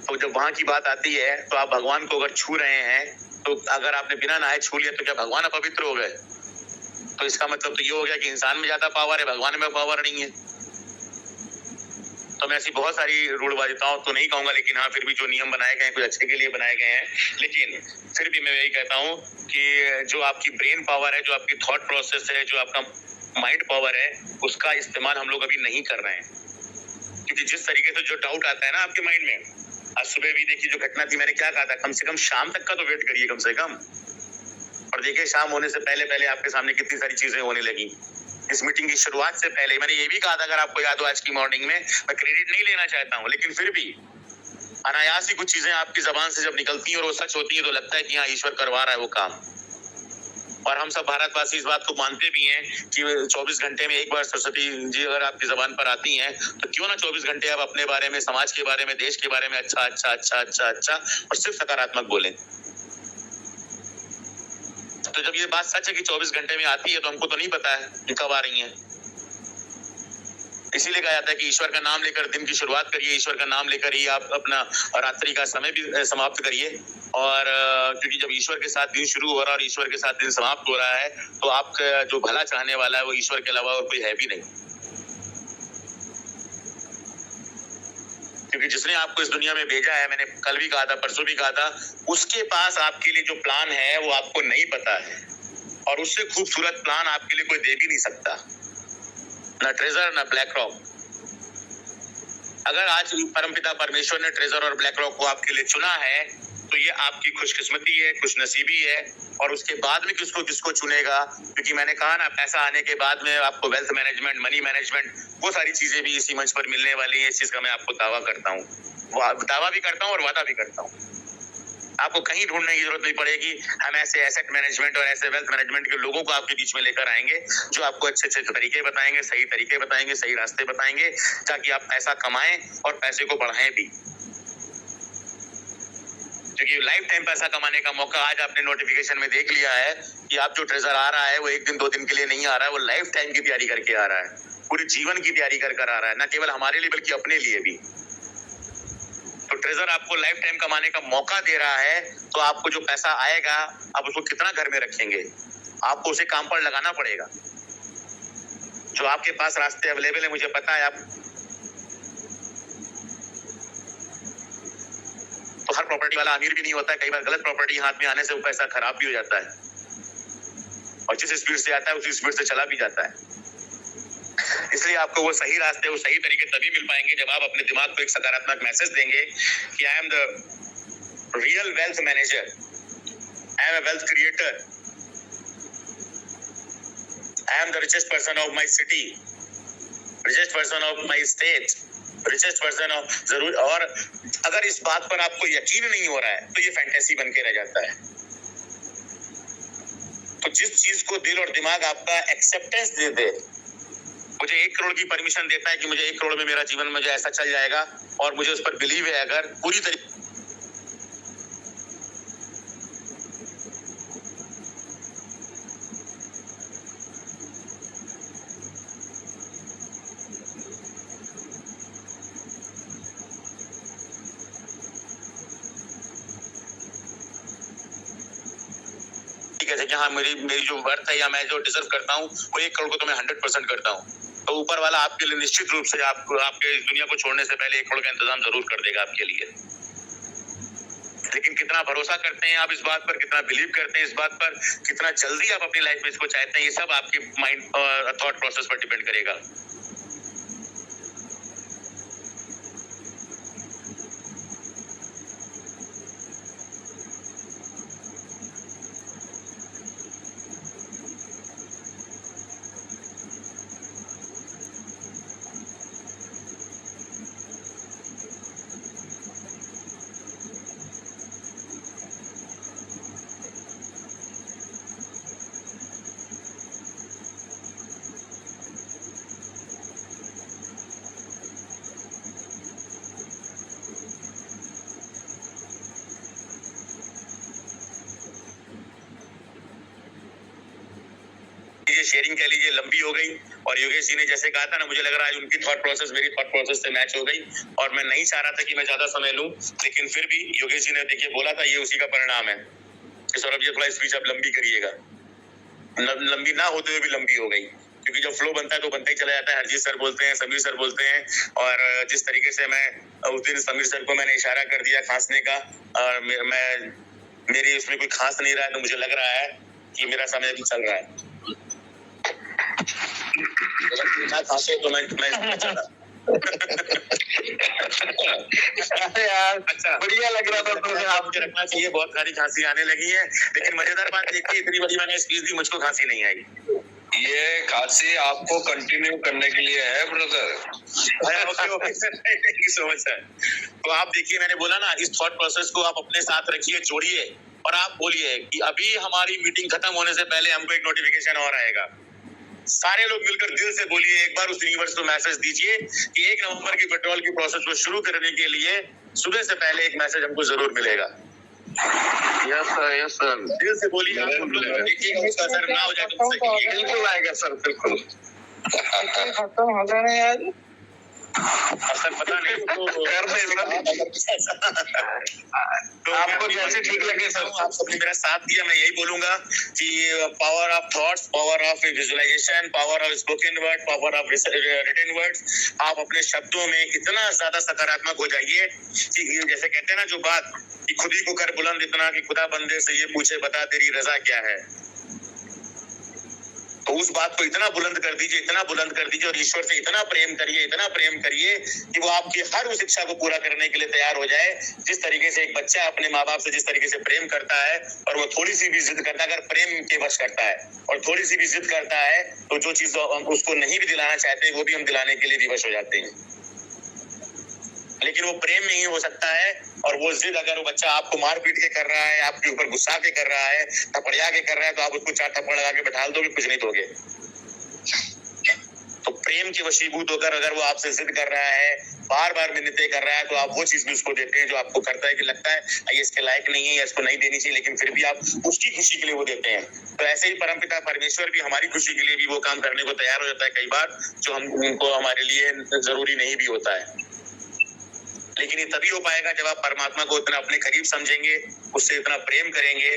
तो जब वहां की बात आती है तो आप भगवान को अगर छू रहे हैं, तो अगर आपने बिना नहाए छू लिया तो क्या भगवान अपवित्र हो गए? तो तो इसका मतलब तो ये हो गया कि इंसान में ज्यादा पावर है, भगवान में पावर नहीं है। तो मैं ऐसी बहुत सारी रूढ़वादिताओं तो नहीं कहूंगा, लेकिन हाँ फिर भी जो नियम बनाए गए हैं कुछ अच्छे के लिए बनाए गए हैं। लेकिन फिर भी मैं यही कहता हूँ कि जो आपकी ब्रेन पावर है, जो आपकी थॉट प्रोसेस है, जो आपका माइंड पावर है, उसका इस्तेमाल हम लोग अभी नहीं कर रहे हैं। क्योंकि जिस तरीके से जो डाउट आता है ना आपके माइंड में, आज सुबह भी देखिए जो घटना थी, मैंने क्या कहा था, कम से कम शाम तक का तो वेट करिए कम से कम। और देखिए शाम होने से पहले पहले आपके सामने कितनी सारी चीजें होने लगी। इस मीटिंग की शुरुआत से पहले मैंने ये भी कहा था, अगर आपको याद हो आज की मॉर्निंग में, मैं क्रेडिट नहीं लेना चाहता हूँ, लेकिन फिर भी अनायास ही कुछ चीजें आपकी जबान से जब निकलती हैं और वो सच होती है तो लगता है कि हाँ ईश्वर करवा रहा है वो काम। और हम सब भारतवासी इस बात को मानते भी हैं कि 24 घंटे में एक बार सरस्वती जी अगर आपकी जबान पर आती हैं तो क्यों ना 24 घंटे आप अपने बारे में, समाज के बारे में, देश के बारे में अच्छा अच्छा अच्छा अच्छा अच्छा और सिर्फ सकारात्मक बोलें। तो जब ये बात सच है कि 24 घंटे में आती है तो हमको तो नहीं पता है कि कब आ रही है। इसीलिए कहा जाता है कि ईश्वर का नाम लेकर दिन की शुरुआत करिए, ईश्वर का नाम लेकर ही आप अपना रात्रि का समय भी समाप्त करिए। और क्योंकि जब ईश्वर के साथ दिन शुरू हो रहा है और ईश्वर के साथ दिन समाप्त हो रहा है तो आपका जो भला चाहने वाला है वो ईश्वर के अलावा और कोई है भी नहीं। क्योंकि जिसने आपको इस दुनिया में भेजा है, मैंने कल भी कहा था, परसों भी कहा था, उसके पास आपके लिए जो प्लान है वो आपको नहीं पता है। और उससे खूबसूरत प्लान आपके लिए कोई दे भी नहीं सकता, ना ट्रेजर ना ब्लैक रॉक। अगर आज परमपिता परमेश्वर ने ट्रेजर और ब्लैक रॉक को आपके लिए चुना है तो ये आपकी खुशकिस्मती है, खुशनसीबी है। और उसके बाद में किसको किसको चुनेगा, क्योंकि मैंने कहा ना पैसा आने के बाद में आपको वेल्थ मैनेजमेंट, मनी मैनेजमेंट, वो सारी चीजें भी इसी मंच पर मिलने वाली है। इस चीज का मैं आपको दावा करता हूँ, दावा भी करता हूँ और वादा भी करता हूँ। आपको कहीं ढूंढने की जरूरत नहीं पड़ेगी। हम ऐसे एसेट मैनेजमेंट और ऐसे वेल्थ मैनेजमेंट के लोगों को आपके बीच में लेकर आएंगे जो आपको अच्छे अच्छे तरीके बताएंगे, सही तरीके बताएंगे, सही रास्ते बताएंगे, ताकि आप पैसा कमाएं और पैसे को बढ़ाएं भी। क्योंकि लाइफ टाइम पैसा कमाने का मौका आज आपने नोटिफिकेशन में देख लिया है कि आप जो ट्रेजर आ रहा है वो एक दिन दो दिन के लिए नहीं आ रहा है, वो लाइफ टाइम की तैयारी करके आ रहा है, पूरे जीवन की तैयारी कर आ रहा है, न केवल हमारे लिए बल्कि अपने लिए भी। तो ट्रेजर आपको लाइफ टाइम कमाने का मौका दे रहा है, तो आपको जो पैसा आएगा आप उसको कितना घर में रखेंगे, आपको उसे काम पर लगाना पड़ेगा। जो आपके पास रास्ते अवेलेबल है, मुझे पता है आप, तो हर प्रॉपर्टी वाला अमीर भी नहीं होता है। कई बार गलत प्रॉपर्टी हाथ में आने से वो पैसा खराब भी हो जाता है और जिस स्पीड से आता है उसी स्पीड से चला भी जाता है। इसलिए आपको वो सही रास्ते, वो सही तरीके तभी मिल पाएंगे जब आप अपने दिमाग को एक सकारात्मक मैसेज देंगे कि I am the real wealth manager, I am a wealth creator, I am the richest person of my city, richest person of my state, richest person of जरूर। और अगर इस बात पर आपको यकीन नहीं हो रहा है तो ये फैंटेसी बन के रह जाता है। तो जिस चीज को दिल और दिमाग आपका एक्सेप्टेंस दे दे, मुझे 1 करोड़ की परमिशन देता है कि मुझे 1 करोड़ में मेरा जीवन मुझे ऐसा चल जाएगा और मुझे उस पर बिलीव है, अगर पूरी तरीके से कि हाँ मेरी जो वर्थ है या मैं जो डिजर्व करता हूँ वो 1 करोड़ को तो मैं 100% करता हूँ, तो ऊपर वाला आपके लिए निश्चित रूप से आपके इस दुनिया को छोड़ने से पहले 1 करोड़ का इंतजाम जरूर कर देगा आपके लिए। लेकिन कितना भरोसा करते हैं आप इस बात पर, कितना बिलीव करते हैं इस बात पर, कितना जल्दी आप अपनी लाइफ में इसको चाहते हैं, ये सब आपके माइंड और थॉट प्रोसेस पर डिपेंड करेगा। शेयरिंग कह लीजिए लंबी हो गई और योगेश जी ने जैसे कहा था ना, मुझे लग रहा है उनकी थॉट प्रोसेस मेरी थॉट प्रोसेस से मैच हो गई और मैं नहीं चाह रहा था कि मैं ज्यादा समय लूं, लेकिन फिर भी योगेश जी ने देखिए बोला था, ये उसी का परिणाम है कि सौरभ जी थोड़ा स्पीच आप लंबी करिएगा। लंबी ना होते हुए भी लंबी हो गई, क्योंकि जब फ्लो बनता है तो बनता ही चला जाता है। हरजीत सर बोलते हैं, समीर सर बोलते हैं, और जिस तरीके से मैं उस दिन समीर सर को मैंने इशारा कर दिया खांसने का, और मेरी उसमें कोई खांस नहीं रहा है, तो मुझे लग रहा है कि मेरा समय भी चल रहा है। खांसे तो मैं यार अच्छा बढ़िया लग रहा था तो आप मुझे रखना चाहिए, बहुत सारी खांसी आने लगी है, लेकिन मजेदार बात देखिए, इतनी बड़ी मैंने स्पीच दी, मुझको खांसी नहीं आई। ये खांसी आपको कंटिन्यू करने के लिए है brother. Thank you so much sir. तो आप देखिए, मैंने बोला ना, इस थॉट प्रोसेस को आप अपने साथ रखिए, जोड़िए, और आप बोलिए कि अभी हमारी मीटिंग खत्म होने से पहले हमको एक नोटिफिकेशन और आएगा। सारे लोग मिलकर दिल से बोलिए, एक बार उस यूनिवर्स को मैसेज दीजिए कि 1 नवंबर की पेट्रोल की प्रोसेस को शुरू करने के लिए सुबह से पहले एक मैसेज हमको जरूर मिलेगा। यस सर, यस सर, दिल से बोलिए, आप लोग देखिएगा उसका असर ना हो जाए तो मुझसे कहिएगा। बिल्कुल आएगा सर, बिल्कुल। खत्म हो गया ना यार। असर पता नहीं तो कर दे तो आपको जैसे ठीक लगे सर। आप सबने मेरा साथ दिया, मैं यही बोलूंगा कि power of thoughts, power of visualisation, power of spoken word, power of written words, आप अपने शब्दों में इतना ज्यादा सकारात्मक हो जाइए कि जैसे कहते हैं ना जो बात कि खुद ही को कर बुलंद इतना कि खुदा बंदे से ये पूछे बता तेरी रजा क्या है, तो उस बात को इतना बुलंद कर दीजिए, इतना बुलंद कर दीजिए, और ईश्वर से इतना प्रेम करिए, इतना प्रेम करिए कि वो आपकी हर उस इच्छा को पूरा करने के लिए तैयार हो जाए। जिस तरीके से एक बच्चा अपने माँ बाप से जिस तरीके से प्रेम करता है, और वो थोड़ी सी भी जिद करता है, अगर प्रेम के वश करता है और थोड़ी सी भी जिद करता है, तो जो चीज हम उसको नहीं भी दिलाना चाहते वो भी हम दिलाने के लिए विवश हो जाते हैं। लेकिन वो प्रेम नहीं हो सकता है, और वो जिद अगर वो बच्चा आपको मार पीट के कर रहा है, आपके ऊपर गुस्सा के कर रहा है, थपड़िया के कर रहा है, तो आप उसको 4 थप्पड़ लगा के बैठा दोगे, कुछ नहीं दोगे। तो प्रेम के वशीभूत होकर अगर वो आपसे जिद कर रहा है, बार बार मिन्नतें कर रहा है, तो आप वो चीज भी उसको देते हैं जो आपको करता है कि लगता है ये इसके लायक नहीं है या इसको नहीं देनी चाहिए, लेकिन फिर भी आप उसकी खुशी के लिए वो देते हैं। तो ऐसे ही परमपिता परमेश्वर भी हमारी खुशी के लिए भी वो काम करने को तैयार हो जाता है कई बार, जो हम उनको हमारे लिए जरूरी नहीं भी होता है। लेकिन ये तभी हो पाएगा जब आप परमात्मा को इतना अपने करीब समझेंगे, उससे इतना प्रेम करेंगे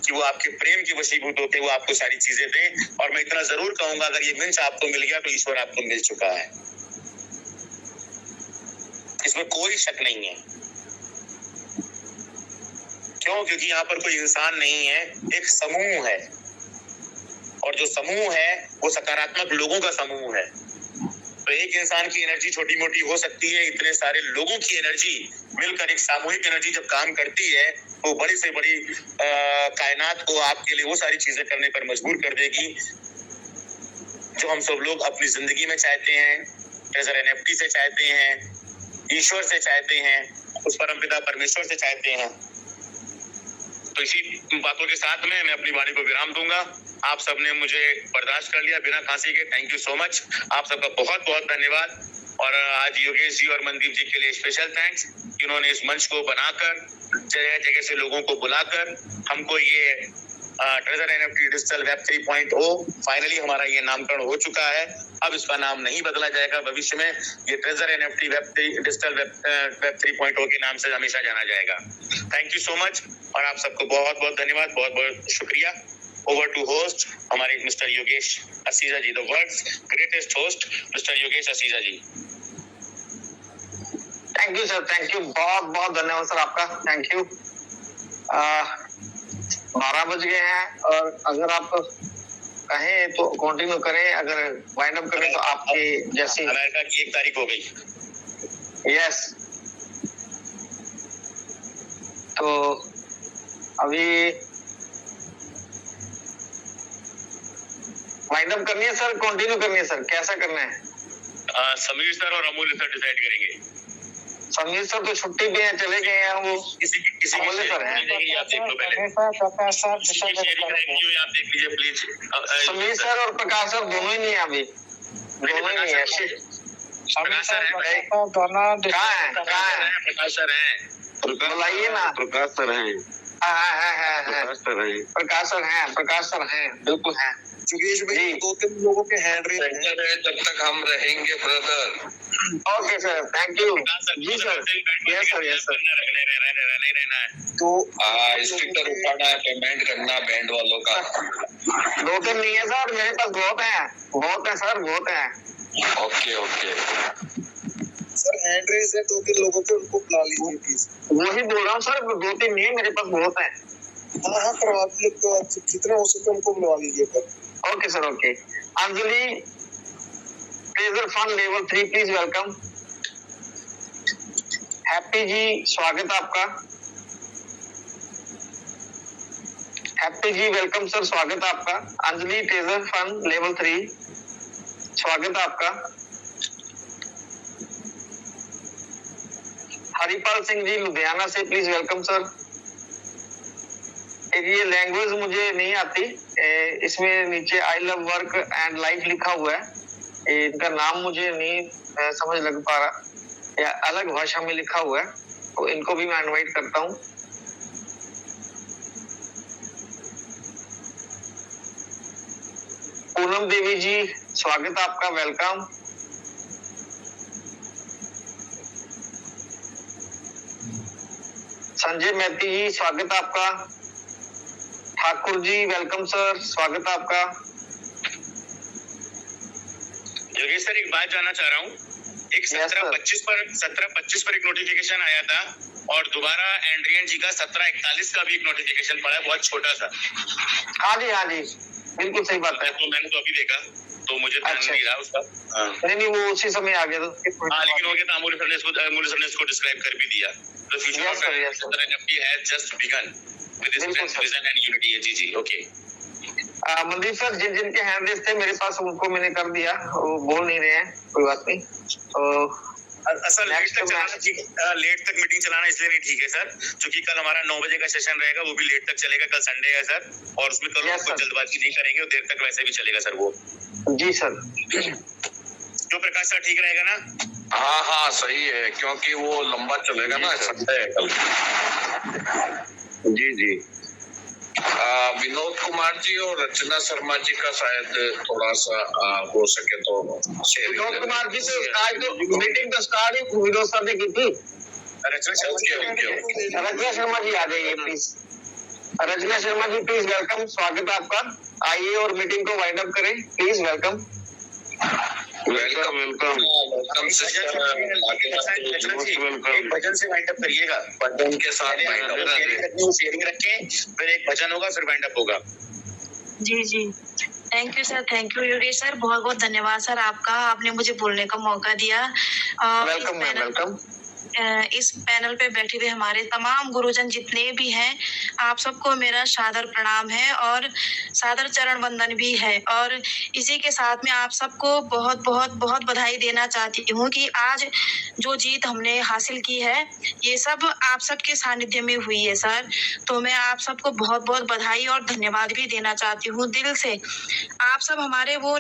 कि वो आपके प्रेम की वशीभूत होते वो आपको सारी चीजें दें। और मैं इतना जरूर कहूंगा, अगर ये मिंच आपको मिल गया तो ईश्वर आपको मिल चुका है, इसमें कोई शक नहीं है। क्यों? क्योंकि यहाँ पर कोई इंसान नहीं है, एक समूह है, और जो समूह है वो सकारात्मक लोगों का समूह है। तो एक इंसान की एनर्जी छोटी मोटी हो सकती है, इतने सारे लोगों की एनर्जी मिलकर एक सामूहिक एनर्जी जब काम करती है, तो बड़ी से बड़ी कायनात को आपके लिए वो सारी चीजें करने पर मजबूर कर देगी जो हम सब लोग अपनी जिंदगी में चाहते हैं, ट्रेजर एनएफटी से चाहते हैं, ईश्वर से चाहते हैं, उस परमपिता परमेश्वर से चाहते हैं। तो इसी बातों के साथ में मैं अपनी वाणी को विराम दूंगा। आप सबने मुझे बर्दाश्त कर लिया बिना खांसी के, थैंक यू सो मच। आप सबका बहुत बहुत धन्यवाद। और आज योगेश जी और मनदीप जी के लिए स्पेशल थैंक्स, जिन्होंने इस मंच को बनाकर जगह जगह से लोगों को बुलाकर हमको ये treasure NFT digital web 3.0 finally हमारा ये नामकरण हो चुका है। अब इसका नाम नहीं बदला जाएगा, भविष्य में ये ट्रेजर एनएफटी डिजिटल वेब 3.0 के नाम से हमेशा जाना जाएगा। थैंक यू सो मच, और आप सबको बहुत बहुत धन्यवाद, बहुत बहुत शुक्रिया। ओवर टू होस्ट हमारे mister Yogesh Aseeja ji, the world's greatest host mister Yogesh Aseeja ji. Thank you sir, thank you, बहुत बहुत धन्यवाद सर आपका, थैंक यू। 12 बज गए हैं, और अगर आप कहें तो कंटिन्यू करें, अगर वाइंड अप करें तो आपकी जैसी अमेरिका की 1 तारीख हो गई। यस, तो अभी वाइंड अप करनी है सर, कंटिन्यू करनी है सर, कैसा करना है? समीर सर और अमूल्य सर डिसाइड करेंगे। समीर सर तो छुट्टी पे हैं, चले गए हैं वो। किसी अमूल्य सर हैं। आप देख लो पहले, आप देख लीजिए प्लीज। समीर सर और प्रकाश सर दोनों ही नहीं है अभी, दोनों ही नहीं है। प्रकाश सर है, कहाँ है? प्रकाश सर हैं, बुलाइए ना। प्रकाश सर हैं, प्रकाश सर हैं, बिल्कुल हैं। जुगेश भाई, जी। 2-3 लोगों के हैंड रेज हैं। जब तक हम रहेंगे brother. Okay sir, thank you. जी sir, yes sir, yes sir. रहना है। तो स्टिकर उठाना है, पेमेंट करना बैंड वालों का। 2-3 नहीं है सर, मेरे पास बहुत है सर, बहुत है। Okay okay. Sir hand raise है 2-3 लोगों के, उनको बुला लीजिए प्लीज। वही बोल रहा हूँ सर, 2-3 नहीं है, मेरे पास बहुत है। हाँ, करवा दीजिए, तो जितना हो सके उनको बुलवा लीजिए पर। Okay sir, okay. Anjali treasure fun level 3 please welcome. Happy ji स्वागत आपका। हैप्पी जी वेलकम सर, स्वागत आपका। अंजलि ट्रेजर फन लेवल 3 स्वागत आपका। हरिपाल सिंह जी लुधियाना से प्लीज वेलकम सर। ये लैंग्वेज मुझे नहीं आती, इसमें नीचे I love work and life लिखा हुआ है, इनका नाम मुझे नहीं समझ लग पा रहा, या अलग भाषा में लिखा हुआ है, तो इनको भी मैं इनवाइट करता हूँ। पूनम देवी जी स्वागत आपका, वेलकम। संजय मैती जी स्वागत आपका। ठाकुर जी वेलकम सर, स्वागत आपका। योगेश सर, एक बात जानना चाह रहा हूँ। एक 17-25 पर एक नोटिफिकेशन आया था, और दोबारा एंड्रियन जी का 17-41 का भी एक नोटिफिकेशन पड़ा है, बहुत छोटा सा। हाँ जी, बिल्कुल सही बात है। तो मैंने तो अभी देखा, तो मुझे ध्यान नहीं रहा उसका। नहीं, वो उसी समय आ गया था। लेकिन हो गया था, अमूल्य सर ने इसको डिस्क्राइब कर भी दिया। The future Yes, of sir, yes, sir. NFT has just begun with its बिल्कुल, strength, sir. vision and unity। जी, ओके। मनदीप सर, जिनके हैंड रेज थे मेरे पास, उनको मैंने कर दिया, वो बोल नहीं रहे हैं, कोई बात नहीं। तो असल लेट तक मीटिंग चलाना इसलिए नहीं ठीक है सर, क्योंकि कल हमारा 9 बजे का सेशन रहेगा, वो भी लेट तक चलेगा। कल संडे है सर, और उसमें कल Yes, कोई sir. जल्दबाजी नहीं करेंगे, और देर तक वैसे भी चलेगा सर वो। जी सर। क्यों प्रकाश सर, ठीक रहेगा ना? हाँ सही है, क्योंकि वो लंबा चलेगा ना, संडे है कल। जी। विनोद कुमार जी और रचना शर्मा जी का शायद थोड़ा सा हो सके तो विनोद कुमार जी से आज तो मीटिंग तो स्टार्ट ही विनोद सर ने की थी। रचना शर्मा जी आ जाइए please. Rachna Sharma ji please welcome, स्वागत आपका। आइए और मीटिंग को वाइंड अप करें, प्लीज वेलकम। वेलकम भजन से वाइंड अप करिएगा, भजन के साथ शेयरिंग रखें, फिर एक भजन होगा, फिर वाइंड अप होगा। जी thank you sir, thank you Yogesh sir, बहुत बहुत धन्यवाद सर आपका, आपने मुझे बोलने का मौका दिया। Welcome ma'am, welcome. इस पैनल पे बैठे हुए हमारे तमाम गुरुजन जितने भी हैं, आप सबको मेरा सादर प्रणाम है और सादर चरण वंदन भी है। और इसी के साथ में आप सबको बहुत बहुत बहुत बधाई देना चाहती हूँ कि आज जो जीत हमने हासिल की है, ये सब आप सबके सानिध्य में हुई है सर। तो मैं आप सबको बहुत बहुत बधाई और धन्यवाद भी देना चाहती हूँ दिल से। आप सब हमारे वो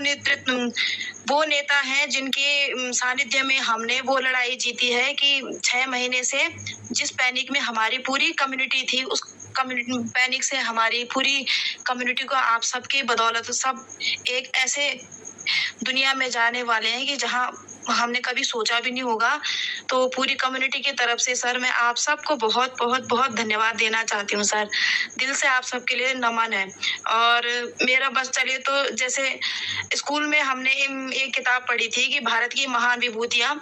नेता हैं जिनके सानिध्य में हमने वो लड़ाई जीती है कि 6 महीने से जिस पैनिक में हमारी पूरी कम्युनिटी थी, उस पैनिक से हमारी पूरी कम्युनिटी को आप सबकी बदौलत सब एक ऐसे दुनिया में जाने वाले हैं कि जहां हमने कभी सोचा भी नहीं होगा। तो पूरी कम्युनिटी की तरफ से सर मैं आप सबको बहुत बहुत बहुत धन्यवाद देना चाहती हूँ सर, दिल से आप सबके लिए नमन है। और मेरा बस चले तो जैसे स्कूल में हमने एक किताब पढ़ी थी कि भारत की महान विभूतियां,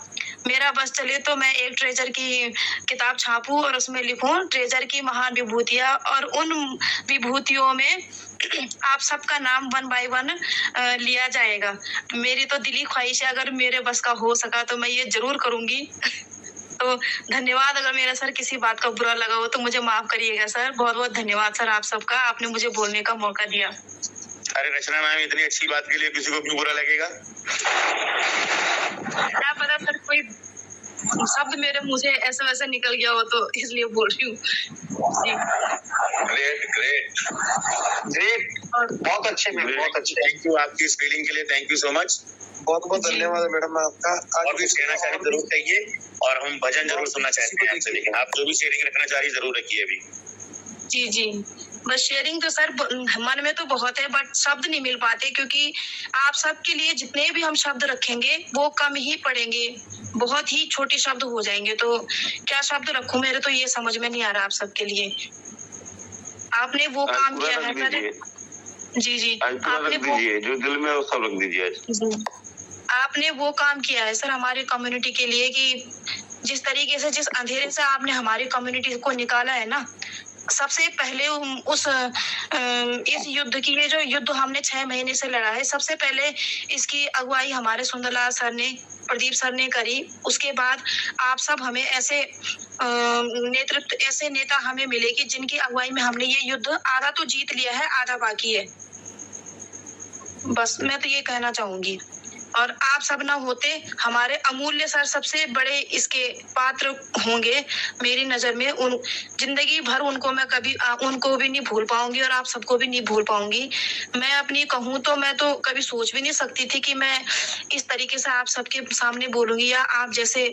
मेरा बस चले तो मैं एक ट्रेजर की किताब छापूं और उसमें लिखूं ट्रेजर की महान विभूतियां, और उन विभूतियों में आप सबका नाम 1 बाय 1 लिया जाएगा। मेरी तो दिली ख्वाहिश है, अगर मेरे बस का हो सका तो मैं ये जरूर करूंगी। तो धन्यवाद, अगर मेरा सर किसी बात का बुरा लगा हो तो मुझे माफ करिएगा सर। बहुत बहुत धन्यवाद सर आप सबका, आपने मुझे बोलने का मौका दिया। अरे रचना मैम, इतनी अच्छी बात के लिए किसी को क्यों बुरा लगेगा? क्या पता सर, कोई शब्द मेरे मुंह से ऐसा वैसा निकल गया हो तो इसलिए बोल रही हूँ। ग्रेट, बहुत अच्छे मैम, बहुत अच्छे। थैंक यू आपकी इस फीलिंग के लिए, थैंक यू सो मच। बहुत बहुत धन्यवाद मैडम आपका। और कुछ कहना चाहिए जरूर कहिए, और हम भजन जरूर सुनना चाहते हैं आपसे, लेकिन आप जो भी शेयरिंग रखना चाहिए जरूर रखिए अभी। जी बस शेयरिंग तो सर मन में तो बहुत है, बट शब्द नहीं मिल पाते, क्योंकि आप सबके लिए जितने भी हम शब्द रखेंगे वो कम ही पड़ेंगे, बहुत ही छोटे शब्द हो जाएंगे। तो क्या शब्द रखूं, मेरे तो ये समझ में नहीं आ रहा आप सबके लिए। आपने वो काम किया है सर। जी आपने वो जो दिल में है वो सब रख दीजिए। आपने वो काम किया है सर हमारे कम्युनिटी के लिए, कि जिस तरीके से, जिस अंधेरे से आपने हमारी कम्युनिटी को निकाला है ना, सबसे पहले उस इस युद्ध की, ये जो युद्ध हमने 6 महीने से लड़ा है, सबसे पहले इसकी अगुवाई हमारे सुंदरलाल सर ने, प्रदीप सर ने करी। उसके बाद आप सब हमें ऐसे नेतृत्व, ऐसे नेता हमें मिले कि जिनकी अगुवाई में हमने ये युद्ध आधा तो जीत लिया है, आधा बाकी है। बस मैं तो ये कहना चाहूंगी। और आप सब ना होते, हमारे अमूल्य सर सबसे बड़े इसके पात्र होंगे मेरी नजर में। उन जिंदगी भर उनको मैं कभी उनको भी नहीं भूल पाऊंगी और आप सबको भी नहीं भूल पाऊंगी। मैं अपनी कहूँ तो मैं तो कभी सोच भी नहीं सकती थी कि मैं इस तरीके से आप सबके सामने बोलूंगी, या आप जैसे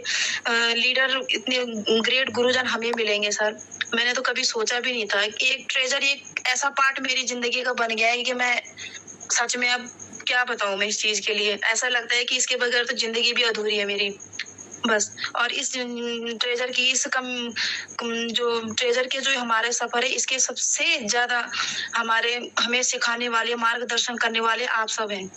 लीडर, इतने ग्रेट गुरुजन हमें मिलेंगे सर। मैंने तो कभी सोचा भी नहीं था कि एक ट्रेजर, एक ऐसा पार्ट मेरी जिंदगी का बन गया है कि मैं सच में अब क्या बताऊं मैं इस चीज के लिए। ऐसा लगता है कि इसके बगैर तो जिंदगी भी अधूरी है मेरी, बस। और इस ट्रेजर की, इस जो ट्रेजर के जो हमारे सफर है, इसके सबसे ज्यादा हमें सिखाने वाले, मार्गदर्शन करने वाले आप सब हैं।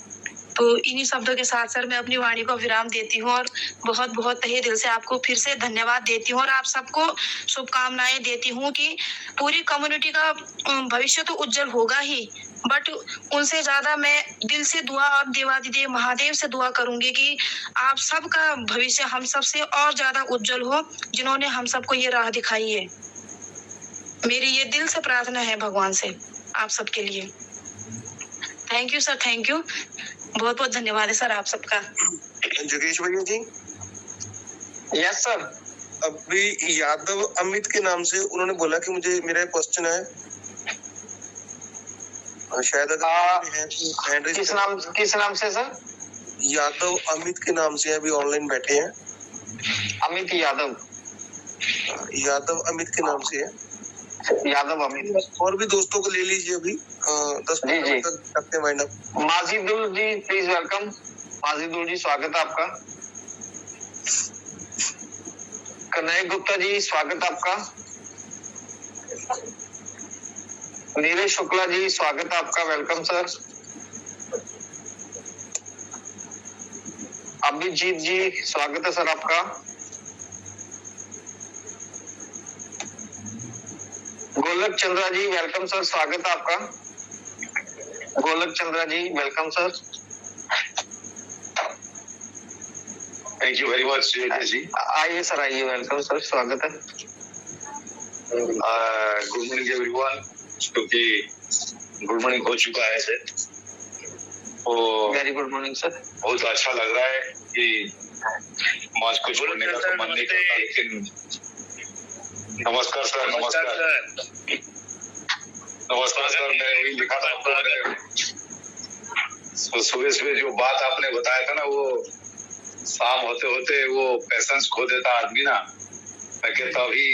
तो इन्हीं शब्दों के साथ सर मैं अपनी वाणी को विराम देती हूँ और बहुत बहुत तहे दिल से आपको फिर से धन्यवाद देती हूँ और आप सबको शुभकामनाएं देती हूँ कि पूरी कम्युनिटी का भविष्य तो उज्जवल होगा ही, बट उनसे ज्यादा मैं दिल से दुआ और देवादिदेव महादेव से दुआ करूंगी कि आप सबका भविष्य हम सबसे और ज्यादा उज्जवल हो, जिन्होंने हम सबको ये राह दिखाई है। मेरी ये दिल से प्रार्थना है भगवान से आप सबके लिए। Thank you sir, thank you, बहुत बहुत धन्यवाद है सर आप सबका। जोगेश भैया जी। Yes sir. अभी यादव अमित के नाम से उन्होंने बोला कि मुझे, मेरा क्वेश्चन है, शायद किस नाम से सर? यादव अमित के नाम से अभी ऑनलाइन बैठे हैं। अमित यादव अमित के नाम से है। यादव अमित। और भी दोस्तों को ले लीजिए अभी 10 मिनट तक रखते हैं mind up. Majidul ji please welcome. Majidul ji स्वागत है आपका। कन्हैया गुप्ता जी स्वागत है आपका। नीरज शुक्ला जी स्वागत है आपका, वेलकम सर। अभिजीत जी स्वागत है सर आपका। गोलक चंद्रा जी वेलकम सर, स्वागत है आपका। Golak Chandra ji welcome sir. Thank you very much जी। आइए सर, आइए, वेलकम सर, स्वागत है। गुड मॉर्निंग एवरीवन, क्योंकि गुड मॉर्निंग हो चुका है सर, तो वेरी गुड मॉर्निंग सर। बहुत अच्छा लग रहा है कि मास को छोड़ने का तो मन नहीं करता, लेकिन नमस्कार सर। नमस्कार सर। मैं वही लिखा था आपको, सुबह सुबह जो बात आपने बताया था ना, वो शाम होते होते वो पैसेंस खो देता आदमी ना। मैं कहता अभी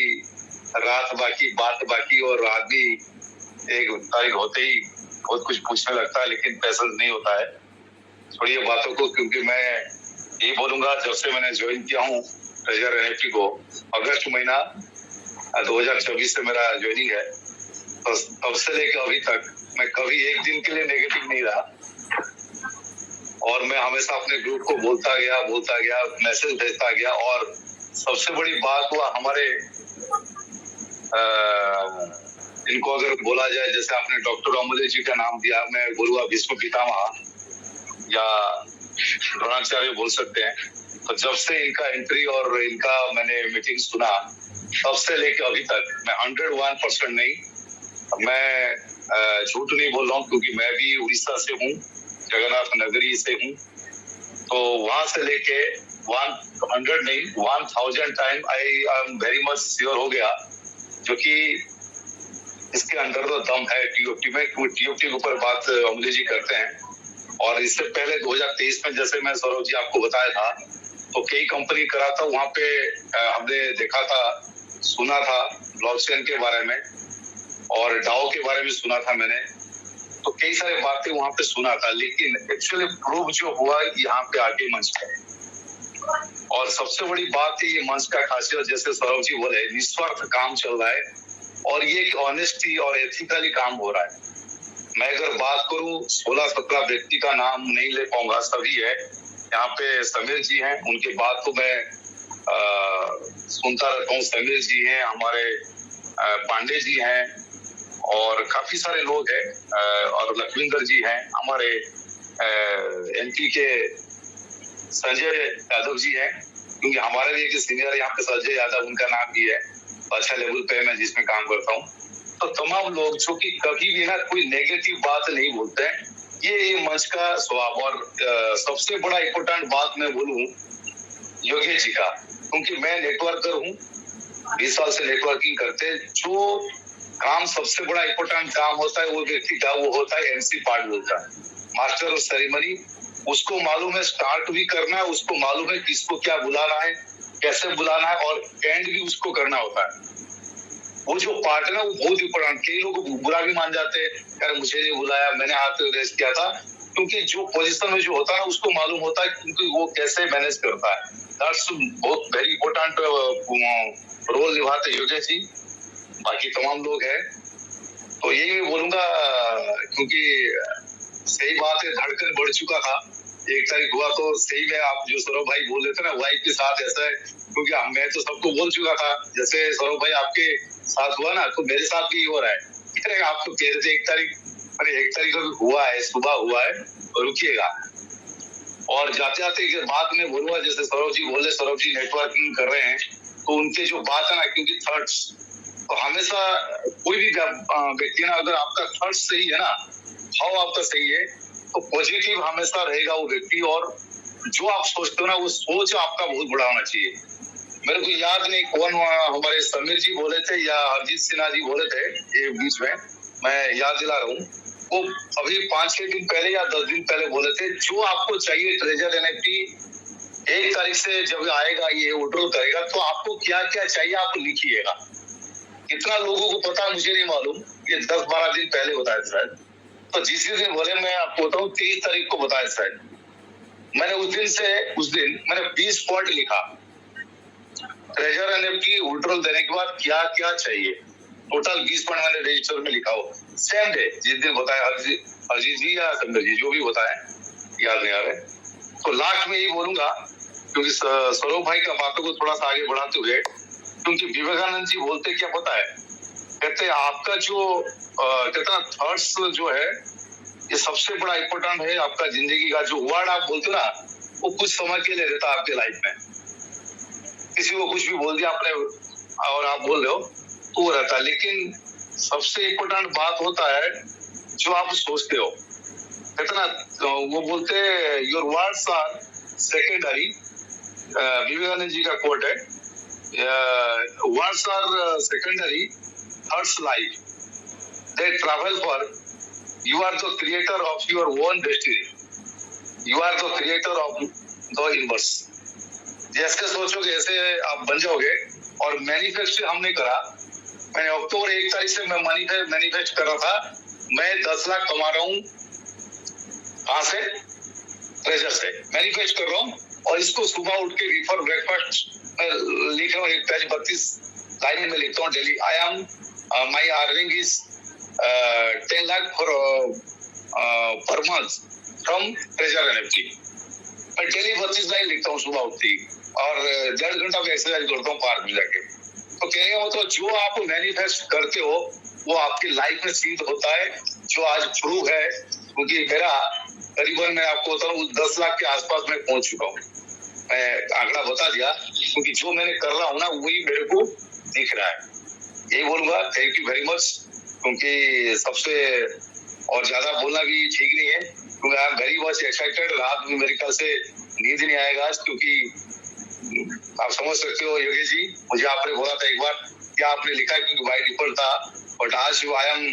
रात बाकी, बात बाकी, और आदमी एक तारीख होते ही बहुत कुछ पूछने लगता है, लेकिन पैसेंस नहीं होता है। छोड़िए बातों को, क्योंकि मैं यही बोलूंगा, जब से मैंने ज्वाइन किया हूँ ट्रेजर एनएफटी को, अगस्त महीना 2024 से मेरा ज्वाइनिंग है, तो तब से लेकर अभी तक मैं कभी एक दिन के लिए नेगेटिव नहीं रहा, और मैं हमेशा अपने ग्रुप को बोलता गया, मैसेज भेजता गया। और सबसे बड़ी बात हुआ हमारे इनको अगर बोला जाए, जैसे आपने डॉक्टर रामोदय जी का नाम दिया, मैं बोलूँगा भीष्म पितामह या द्रोणाचार्य बोल सकते हैं। तो जब से इनका एंट्री और इनका मैंने मीटिंग सुना, तब से लेकर अभी तक मैं 101% नहीं, मैं झूठ नहीं बोल रहा हूँ, क्योंकि मैं भी उड़ीसा से हूँ, जगन्नाथ नगरी से हूँ। तो वहां से लेके 100 नहीं 1000 time I am very much sure हो गया, जो कि इसके अंदर तो दम है टीओटी में। टीओटी के ऊपर बात अमले जी करते हैं, और इससे पहले 2023 में जैसे मैं सौरभ जी आपको बताया था, तो कई कंपनी करा था, वहां पे हमने देखा था, सुना था ब्लॉकचेन के बारे में, और डाओ के बारे में सुना था मैंने, तो कई सारी बातें वहां पे सुना था, लेकिन एक्चुअली प्रूव जो हुआ यहाँ पे आके मंच पे। और सबसे बड़ी बात है ये मंच का खासियत, जैसे सौरभ जी बोले, निस्वार्थ काम चल रहा है और ये ऑनेस्टी और एथिकली काम हो रहा है। मैं अगर बात करूं 16-17 व्यक्ति का नाम नहीं ले पाऊंगा, सभी है यहाँ पे। समीर जी हैं, उनके बात को मैं सुनता रहता हूँ। समीर जी हैं, हमारे पांडे जी हैं और काफी सारे लोग हैं, और लखविंदर जी हैं, हमारे एमपी के संजय यादव जी हैं, क्योंकि हमारे लिए सीनियर यहाँ पे संजय यादव, उनका नाम भी है, अच्छा लेवल पे मैं जिसमें काम करता हूँ। तो तमाम लोग जो कि कभी भी ना कोई नेगेटिव बात नहीं बोलते हैं, ये मंच का स्वभाव। और सबसे बड़ा इम्पोर्टेंट बात मैं बोलूं योगेश जी का, क्योंकि मैं नेटवर्कर हूँ, 20 साल से नेटवर्किंग करते। जो काम सबसे बड़ा इम्पोर्टेंट काम होता है वो व्यक्ति का, वो होता है MC पार्ट बोलता है, मास्टर ऑफ सेरेमनी। उसको मालूम है स्टार्ट भी करना है, उसको मालूम है किसको क्या बुलाना है, कैसे बुलाना है, और एंड भी उसको करना होता है। वो जो पार्ट है ना, वो बहुत इम्पोर्टेंट। कई लोग बुरा भी मान जाते हैं, यार मुझे नहीं बुलाया, मैंने हाथ रेस किया था, क्योंकि जो पोजीशन में जो होता है उसको मालूम होता है क्योंकि वो कैसे मैनेज करता है। दैट्स बहुत वेरी इंपॉर्टेंट रोल निभाते योगेश जी। बाकी तमाम लोग हैं, तो यही मैं बोलूंगा, क्योंकि सही बात है, धड़कन बढ़ चुका था। 1 तारीख हुआ तो सही में आप जो सौरभ भाई बोल रहे थे ना, वाइफ के साथ ऐसा है, क्योंकि मैं तो सबको बोल चुका था, जैसे सौरभ भाई आपके साथ हुआ ना, तो मेरे साथ भी हो रहा है। आप तो कह रहे थे 1 तारीख, अरे 1 तारीख को हुआ है, सुबह हुआ है, तो रुकिएगा। और जाते जाते बाद में बोलूंगा, जैसे सौरभ जी बोले, सौरभ जी नेटवर्किंग कर रहे हैं, तो उनके जो बात है ना, क्योंकि थर्ड्स तो हमेशा कोई भी व्यक्ति ना, अगर आपका थर्ड सही है ना, भाव आपका सही है, तो पॉजिटिव हमेशा रहेगा वो व्यक्ति। और जो आप सोचते हो ना, वो सोच आपका बहुत बड़ा होना चाहिए। मेरे को याद नहीं कौन, हमारे समीर जी बोले थे या अरजीत सिन्हा जी बोले थे ये बीच में, मैं याद दिला रहा हूँ, वो अभी 5-6 दिन पहले या 10 दिन पहले बोले थे, जो आपको चाहिए ट्रेजर NFT 1 तारीख से जब आएगा, ये विड्रॉल करेगा, तो आपको क्या क्या चाहिए आप लिखिएगा। कितना लोगों को पता मुझे नहीं मालूम, ये 10-12 दिन पहले बताया शायद। तो जिस दिन बोले, मैं आपको बताऊं 23 तारीख को बताया शायद। मैंने उस दिन मैंने 20 पॉइंट लिखा, ट्रेजर NFT विड्रॉल देने के बाद क्या क्या चाहिए। टोटल 20 पॉइंट मैंने रजिस्टर में लिखा हो, सेम डे जिस दिन बताया अजीत जी या संदर जी, जो भी बताए, याद नहीं आ रहे। तो लास्ट में यही बोलूंगा, क्योंकि सौरभ भाई का बातों को थोड़ा सा आगे बढ़ाते हुए, क्योंकि विवेकानंद जी बोलते क्या पता है, कहते हैं आपका जो कितना थॉट्स जो है, ये सबसे बड़ा इम्पोर्टेंट है। आपका जिंदगी का जो वर्ड आप बोलते हो ना, वो कुछ समय के लिए रहता है आपके लाइफ में। किसी को कुछ भी बोल दिया आपने और आप बोल रहे हो तो वो रहता है, लेकिन सबसे इम्पोर्टेंट बात होता है जो आप सोचते हो। कितना वो बोलते हैं, your words are secondary, Vivekananda ji का कोट है, words are secondary, thoughts life. They travel for. You are the creator of your own destiny. You are the creator of the universe. जैसे सोचोगे ऐसे आप बन जाओगे। और मैनिफेस्ट हमने करा, मैंने अक्टूबर 1 तारीख से मैं मैनिफेस्ट कर रहा था, मैं 10 लाख कमा रहा हूँ। कहाँ से? ट्रेजर से मैनिफेस्ट कर रहा हूँ। और इसको सुबह उठ के बिफोर ब्रेकफास्ट लिख रहा हूँ, एक पेज 32 लाइन में लिखता हूँ daily. I am my earning is 10 lakh per month from treasure NFT। मैं डेली 32 लाइन लिखता हूँ सुबह उठती, और 1.5 घंटा में एक्सरसाइज करता हूँ पार्क में जाके। तो कहने का मतलब, जो आप मैनिफेस्ट करते हो वो आपकी लाइफ में सिद्ध होता है, जो आज प्रूव है। क्योंकि मेरा करीबन, मैं आपको बताऊँ, 10 लाख के आसपास में पहुंच चुका हूँ। मैं आंकड़ा बता दिया, क्योंकि जो मैंने कर रहा हूँ ना, वही मेरे को दिख रहा है। यही बोलूंगा, थैंक यू वेरी मच। क्योंकि सबसे और ज्यादा बोलना भी ठीक नहीं है, क्योंकि आप गरीब और एक्साइटेड, रात में मेरे ख्याल से नींद नहीं आएगा आज, क्योंकि आप समझ सकते हो योगेश जी, मुझे आपने बोला था एक बार, क्या आपने लिखा है, क्योंकि बाई डिफॉल्ट था, बट आज आई एम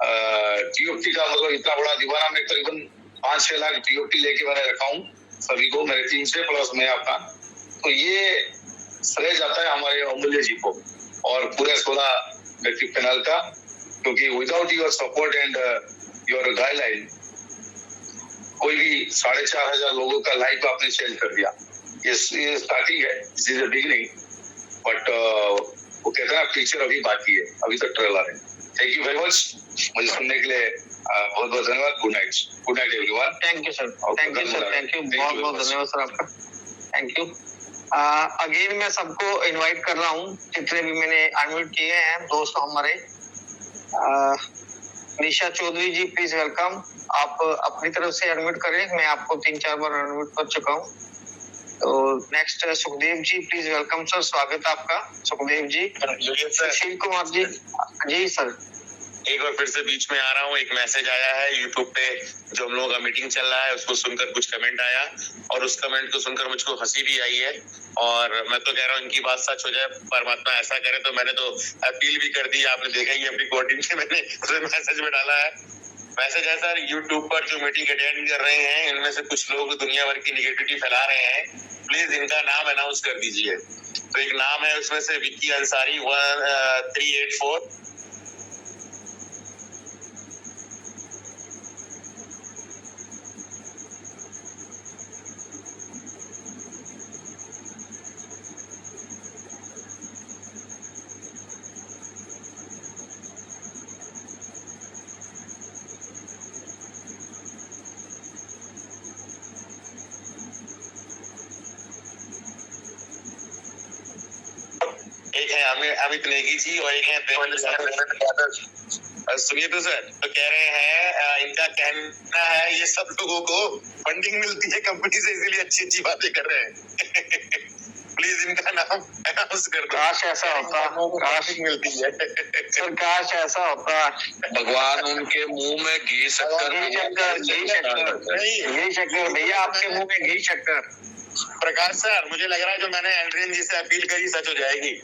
TOT का मतलब इतना बड़ा दीवाना। मैं करीबन 5-6 लाख TOT लेके मैंने रखा हूँ सभी को, मेरे टीम से प्लस मैं आपका। तो ये श्रेय जाता है हमारे अमूल्य जी को और पूरे 16 व्यक्ति पैनल का। क्योंकि without your support and your guideline कोई भी 4,500 लोगों का लाइफ आपने चेंज कर दिया। ये स्टार्टिंग है, this is the beginning, but वो कहते हैं पिक्चर अभी बाकी है, अभी तक ट्रेलर है। थैंक यू वेरी मच मुझे सुनने के लिए, बहुत बहुत धन्यवाद। Good night everyone. Thank you sir, thank you sir, thank you, बहुत बहुत धन्यवाद सर आपका, थैंक यू। अगेन मैं सबको इनवाइट कर रहा हूँ, जितने भी मैंने अनम्यूट किए हैं दोस्त हमारे। निशा चौधरी जी प्लीज वेलकम, आप अपनी तरफ से अनम्यूट करें, मैं आपको 3-4 बार अनम्यूट कर चुका हूँ। तो next Sukhdev ji please welcome sir, स्वागत है आपका सुखदेव जी। सुशील कुमार जी, जी सर। एक बार फिर से बीच में आ रहा हूँ, एक मैसेज आया है यूट्यूब पे, जो हम लोगों का मीटिंग चल रहा है उसको सुनकर कुछ कमेंट आया, और उस कमेंट को सुनकर मुझको हंसी भी आई है, और मैं तो कह रहा हूँ इनकी बात सच हो जाए, परमात्मा ऐसा करे। तो मैंने तो अपील भी कर दी, आपने देखा ही अपनी कोडिंग में मैंने उसमें मैसेज में डाला है। मैसेज है सर, यूट्यूब पर जो मीटिंग अटेंड कर रहे हैं इनमें से कुछ लोग दुनिया भर की निगेटिविटी फैला रहे हैं, प्लीज इनका नाम अनाउंस कर दीजिए। तो एक नाम है उसमें से विक्की अंसारी 1384, एक है अमित नेगी जी, और एक है देवेंद्र। सुनिए तो सर, तो कह रहे हैं इनका कहना है ये सब लोगों को फंडिंग मिलती है कंपनी से, इसीलिए अच्छी अच्छी बातें कर रहे हैं। प्लीज इनका नाम अनाउंस कर दो। काश ऐसा होता, काश मिलती है सर, काश ऐसा होता। भगवान उनके मुंह में घी शक्कर घी शक्कर भैया, आपके मुंह में घी शक्कर। प्रकाश सर, मुझे लग रहा है जो मैंने एंड्रियन जी से अपील करी सच हो जाएगी।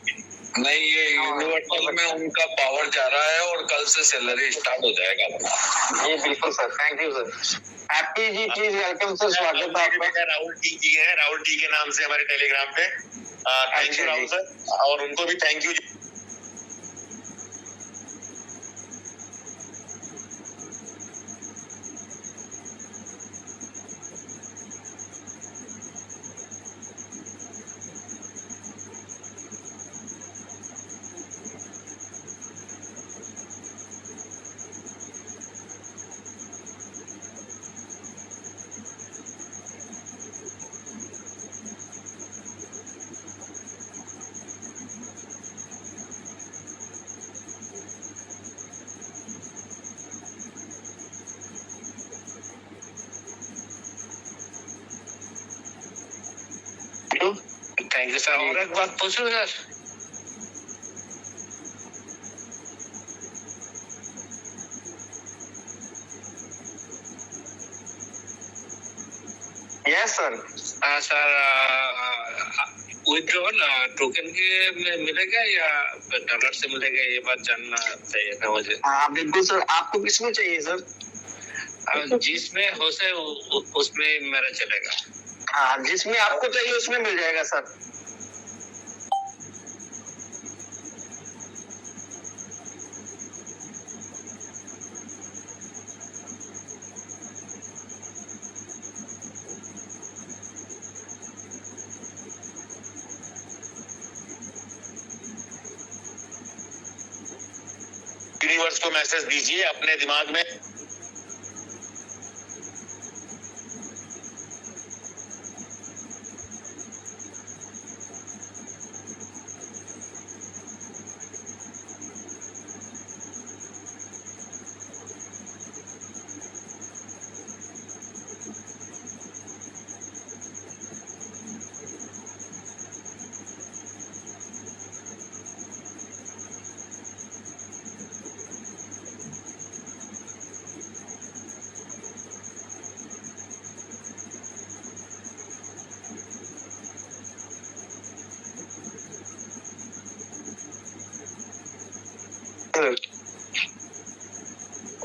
नहीं, ये यूनिवर्सल में उनका पावर जा रहा है और कल से सैलरी स्टार्ट हो जाएगा। जी बिल्कुल sir, thank you sir. Happy ji please welcome sir, स्वागत है आपका। राहुल टी जी है, राहुल टी के नाम से हमारे टेलीग्राम पे। थैंक यू राहुल सर, और उनको भी thank you. Thank you sir. और एक बात पूछूं sir? Yes sir. Sir, withdrawal token के मिलेगा या डॉलर से मिलेगा, ये बात जानना चाहिए था मुझे। हाँ बिल्कुल सर, आपको किसमें चाहिए सर? जिसमें हो से उसमें मेरा चलेगा। हाँ, जिसमें आपको चाहिए उसमें मिल जाएगा सर। यूनिवर्स को मैसेज दीजिए अपने दिमाग में।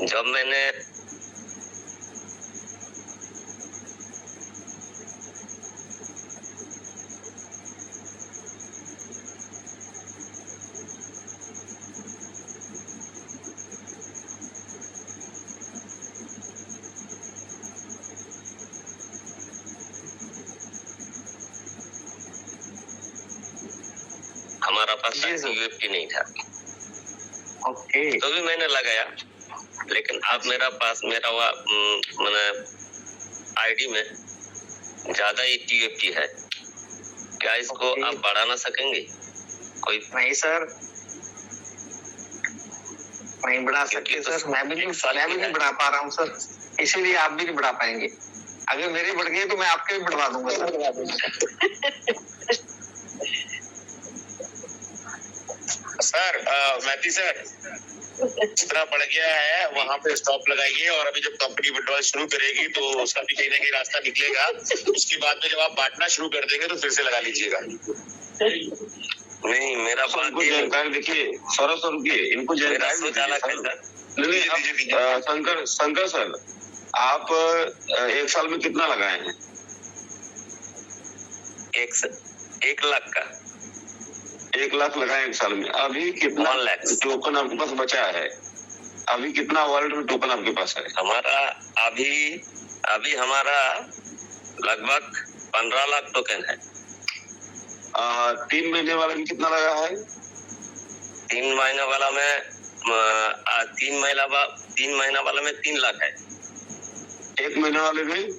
जब मैंने हमारा पास जी सर। यूएफटी नहीं था, ओके। तो भी मैंने लगाया, लेकिन अब मेरा पास मेरा मैंने आईडी में ज्यादा ही टीएफटी है, क्या इसको ओके। आप बढ़ा ना सकेंगे? कोई नहीं सर, नहीं बढ़ा सकते क्योंकि सर, मैं भी नहीं बढ़ा पा रहा हूँ सर, इसीलिए आप भी नहीं बढ़ा पाएंगे। अगर मेरे बढ़ गए तो मैं आपके भी बढ़वा दूंगा सर। मैथी सर, जितना बढ़ गया है वहां पे स्टॉप लगाइए, और अभी जब कंपनी विड्रॉल शुरू करेगी तो उसका भी कहीं ना कहीं रास्ता निकलेगा। उसके बाद में जब आप बांटना शुरू कर देंगे तो फिर से लगा लीजिएगा। नहीं, मेरा बात इनको जानकारी देखिए, 100 रुपये इनको जानकारी शंकर सर, आप 1 साल में कितना लगाए हैं? 1 लाख का 1 लाख लगाए 1 साल में। अभी कितना 1 लाख टोकन आपके पास बचा है? अभी कितना वॉलेट में टोकन आपके पास है? हमारा अभी हमारा लगभग 15 लाख टोकन है। 3 महीने वाले में कितना लगा है? 3 महीना वाला में 3 महीना वाला में 3 लाख है। 1 महीने वाले में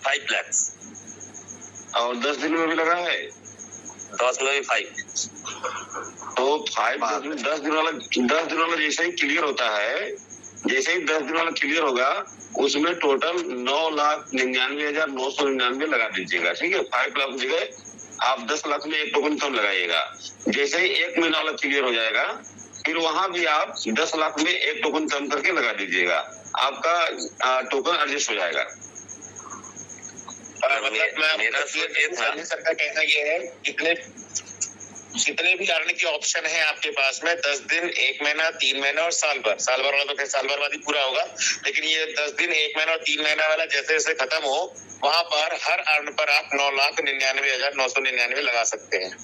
5 लाख, और 10 दिन में भी लगा है? 10 में भी 5। तो 10 दिन वाला जैसे ही क्लियर होता है, जैसे ही 10 दिन वाला क्लियर होगा, उसमें टोटल 9,99,999 लगा दीजिएगा, ठीक है? 5 लाख की जगह आप 10 लाख में 1 टोकन कम लगाइएगा। जैसे ही 1 महीना वाला क्लियर हो जाएगा, फिर वहां भी आप 10 लाख में 1 टोकन कम करके लगा दीजिएगा, आपका टोकन एडजस्ट हो जाएगा। मतलब मेरा सर का कहना ये है, जितने भी अर्न के ऑप्शन है आपके पास में, 10 दिन, 1 महीना, 3 महीना और साल भर वाला तो फिर साल भर बाद ही पूरा होगा, लेकिन ये 10 दिन, 1 महीना और 3 महीना वाला जैसे जैसे खत्म हो, वहां पर हर अर्न पर आप 9,99,999 लगा सकते हैं।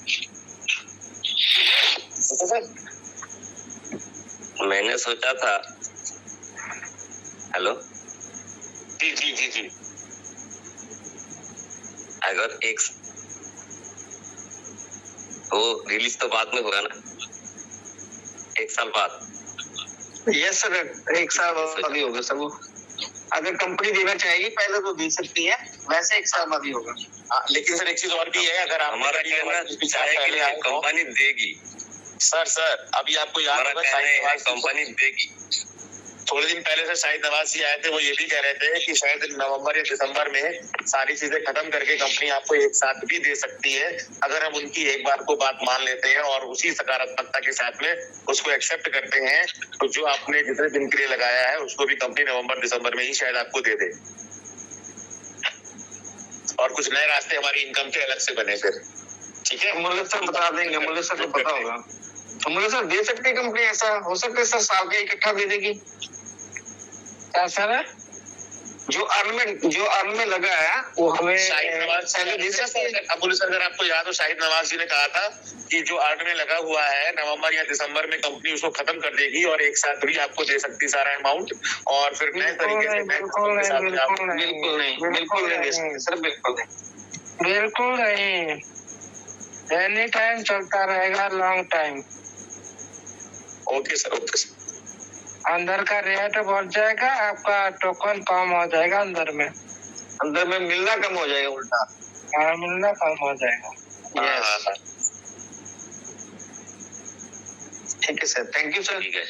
मैंने सोचा था, हेलो जी जी जी जी, अगर वो रिलीज तो बाद में होगा ना, 1 साल बाद। यस सर, 1 साल बाद ही होगा सर। वो अगर कंपनी देना चाहेगी पहले तो दे सकती है, वैसे 1 साल बाद ही होगा। लेकिन सर एक चीज और भी है, अगर आप हमारा कहना चाहेगी कंपनी देगी। सर अभी आपको याद होगा कंपनी देगी। थोड़े दिन पहले से शाहिद नवाज जी आए थे, वो ये भी कह रहे थे कि शायद नवंबर या दिसंबर में सारी चीजें खत्म करके कंपनी आपको एक साथ भी दे सकती है, अगर हम उनकी एक बार को बात मान लेते हैं और उसी सकारात्मकता के साथ में उसको एक्सेप्ट करते हैं, तो जो आपने जितने दिन के लिए लगाया है उसको भी कंपनी नवंबर दिसंबर में ही शायद आपको दे दे, और कुछ नए रास्ते हमारी इनकम के अलग से बने फिर। ठीक है, मुल्ला सर बता देंगे, मुल्ला सर को पता होगा। तो मुल्ला सर दे सकती है कंपनी, ऐसा हो सकता है सर साल का इकट्ठा दे देगी? क्या सर? जो अर्न में लगा है वो हमें शाहिद नवाज पहले दे सकते हैं। अबुल सर, अगर आपको याद हो, शाहिद नवाज जी ने कहा था कि जो अर्न में लगा हुआ है नवंबर या दिसंबर में कंपनी उसको खत्म कर देगी और एक साथ भी आपको दे सकती सारा अमाउंट, और फिर नए तरीके से बिल्कुल नहीं दे सकते सर, बिल्कुल नहीं। एनी टाइम चलता रहेगा, लॉन्ग टाइम। Okay sir. अंदर का रेट बढ़ जाएगा, आपका टोकन कम हो जाएगा, अंदर में मिलना कम हो जाएगा, उल्टा। हाँ, मिलना कम हो जाएगा। ठीक है सर, थैंक यू सर। ठीक है।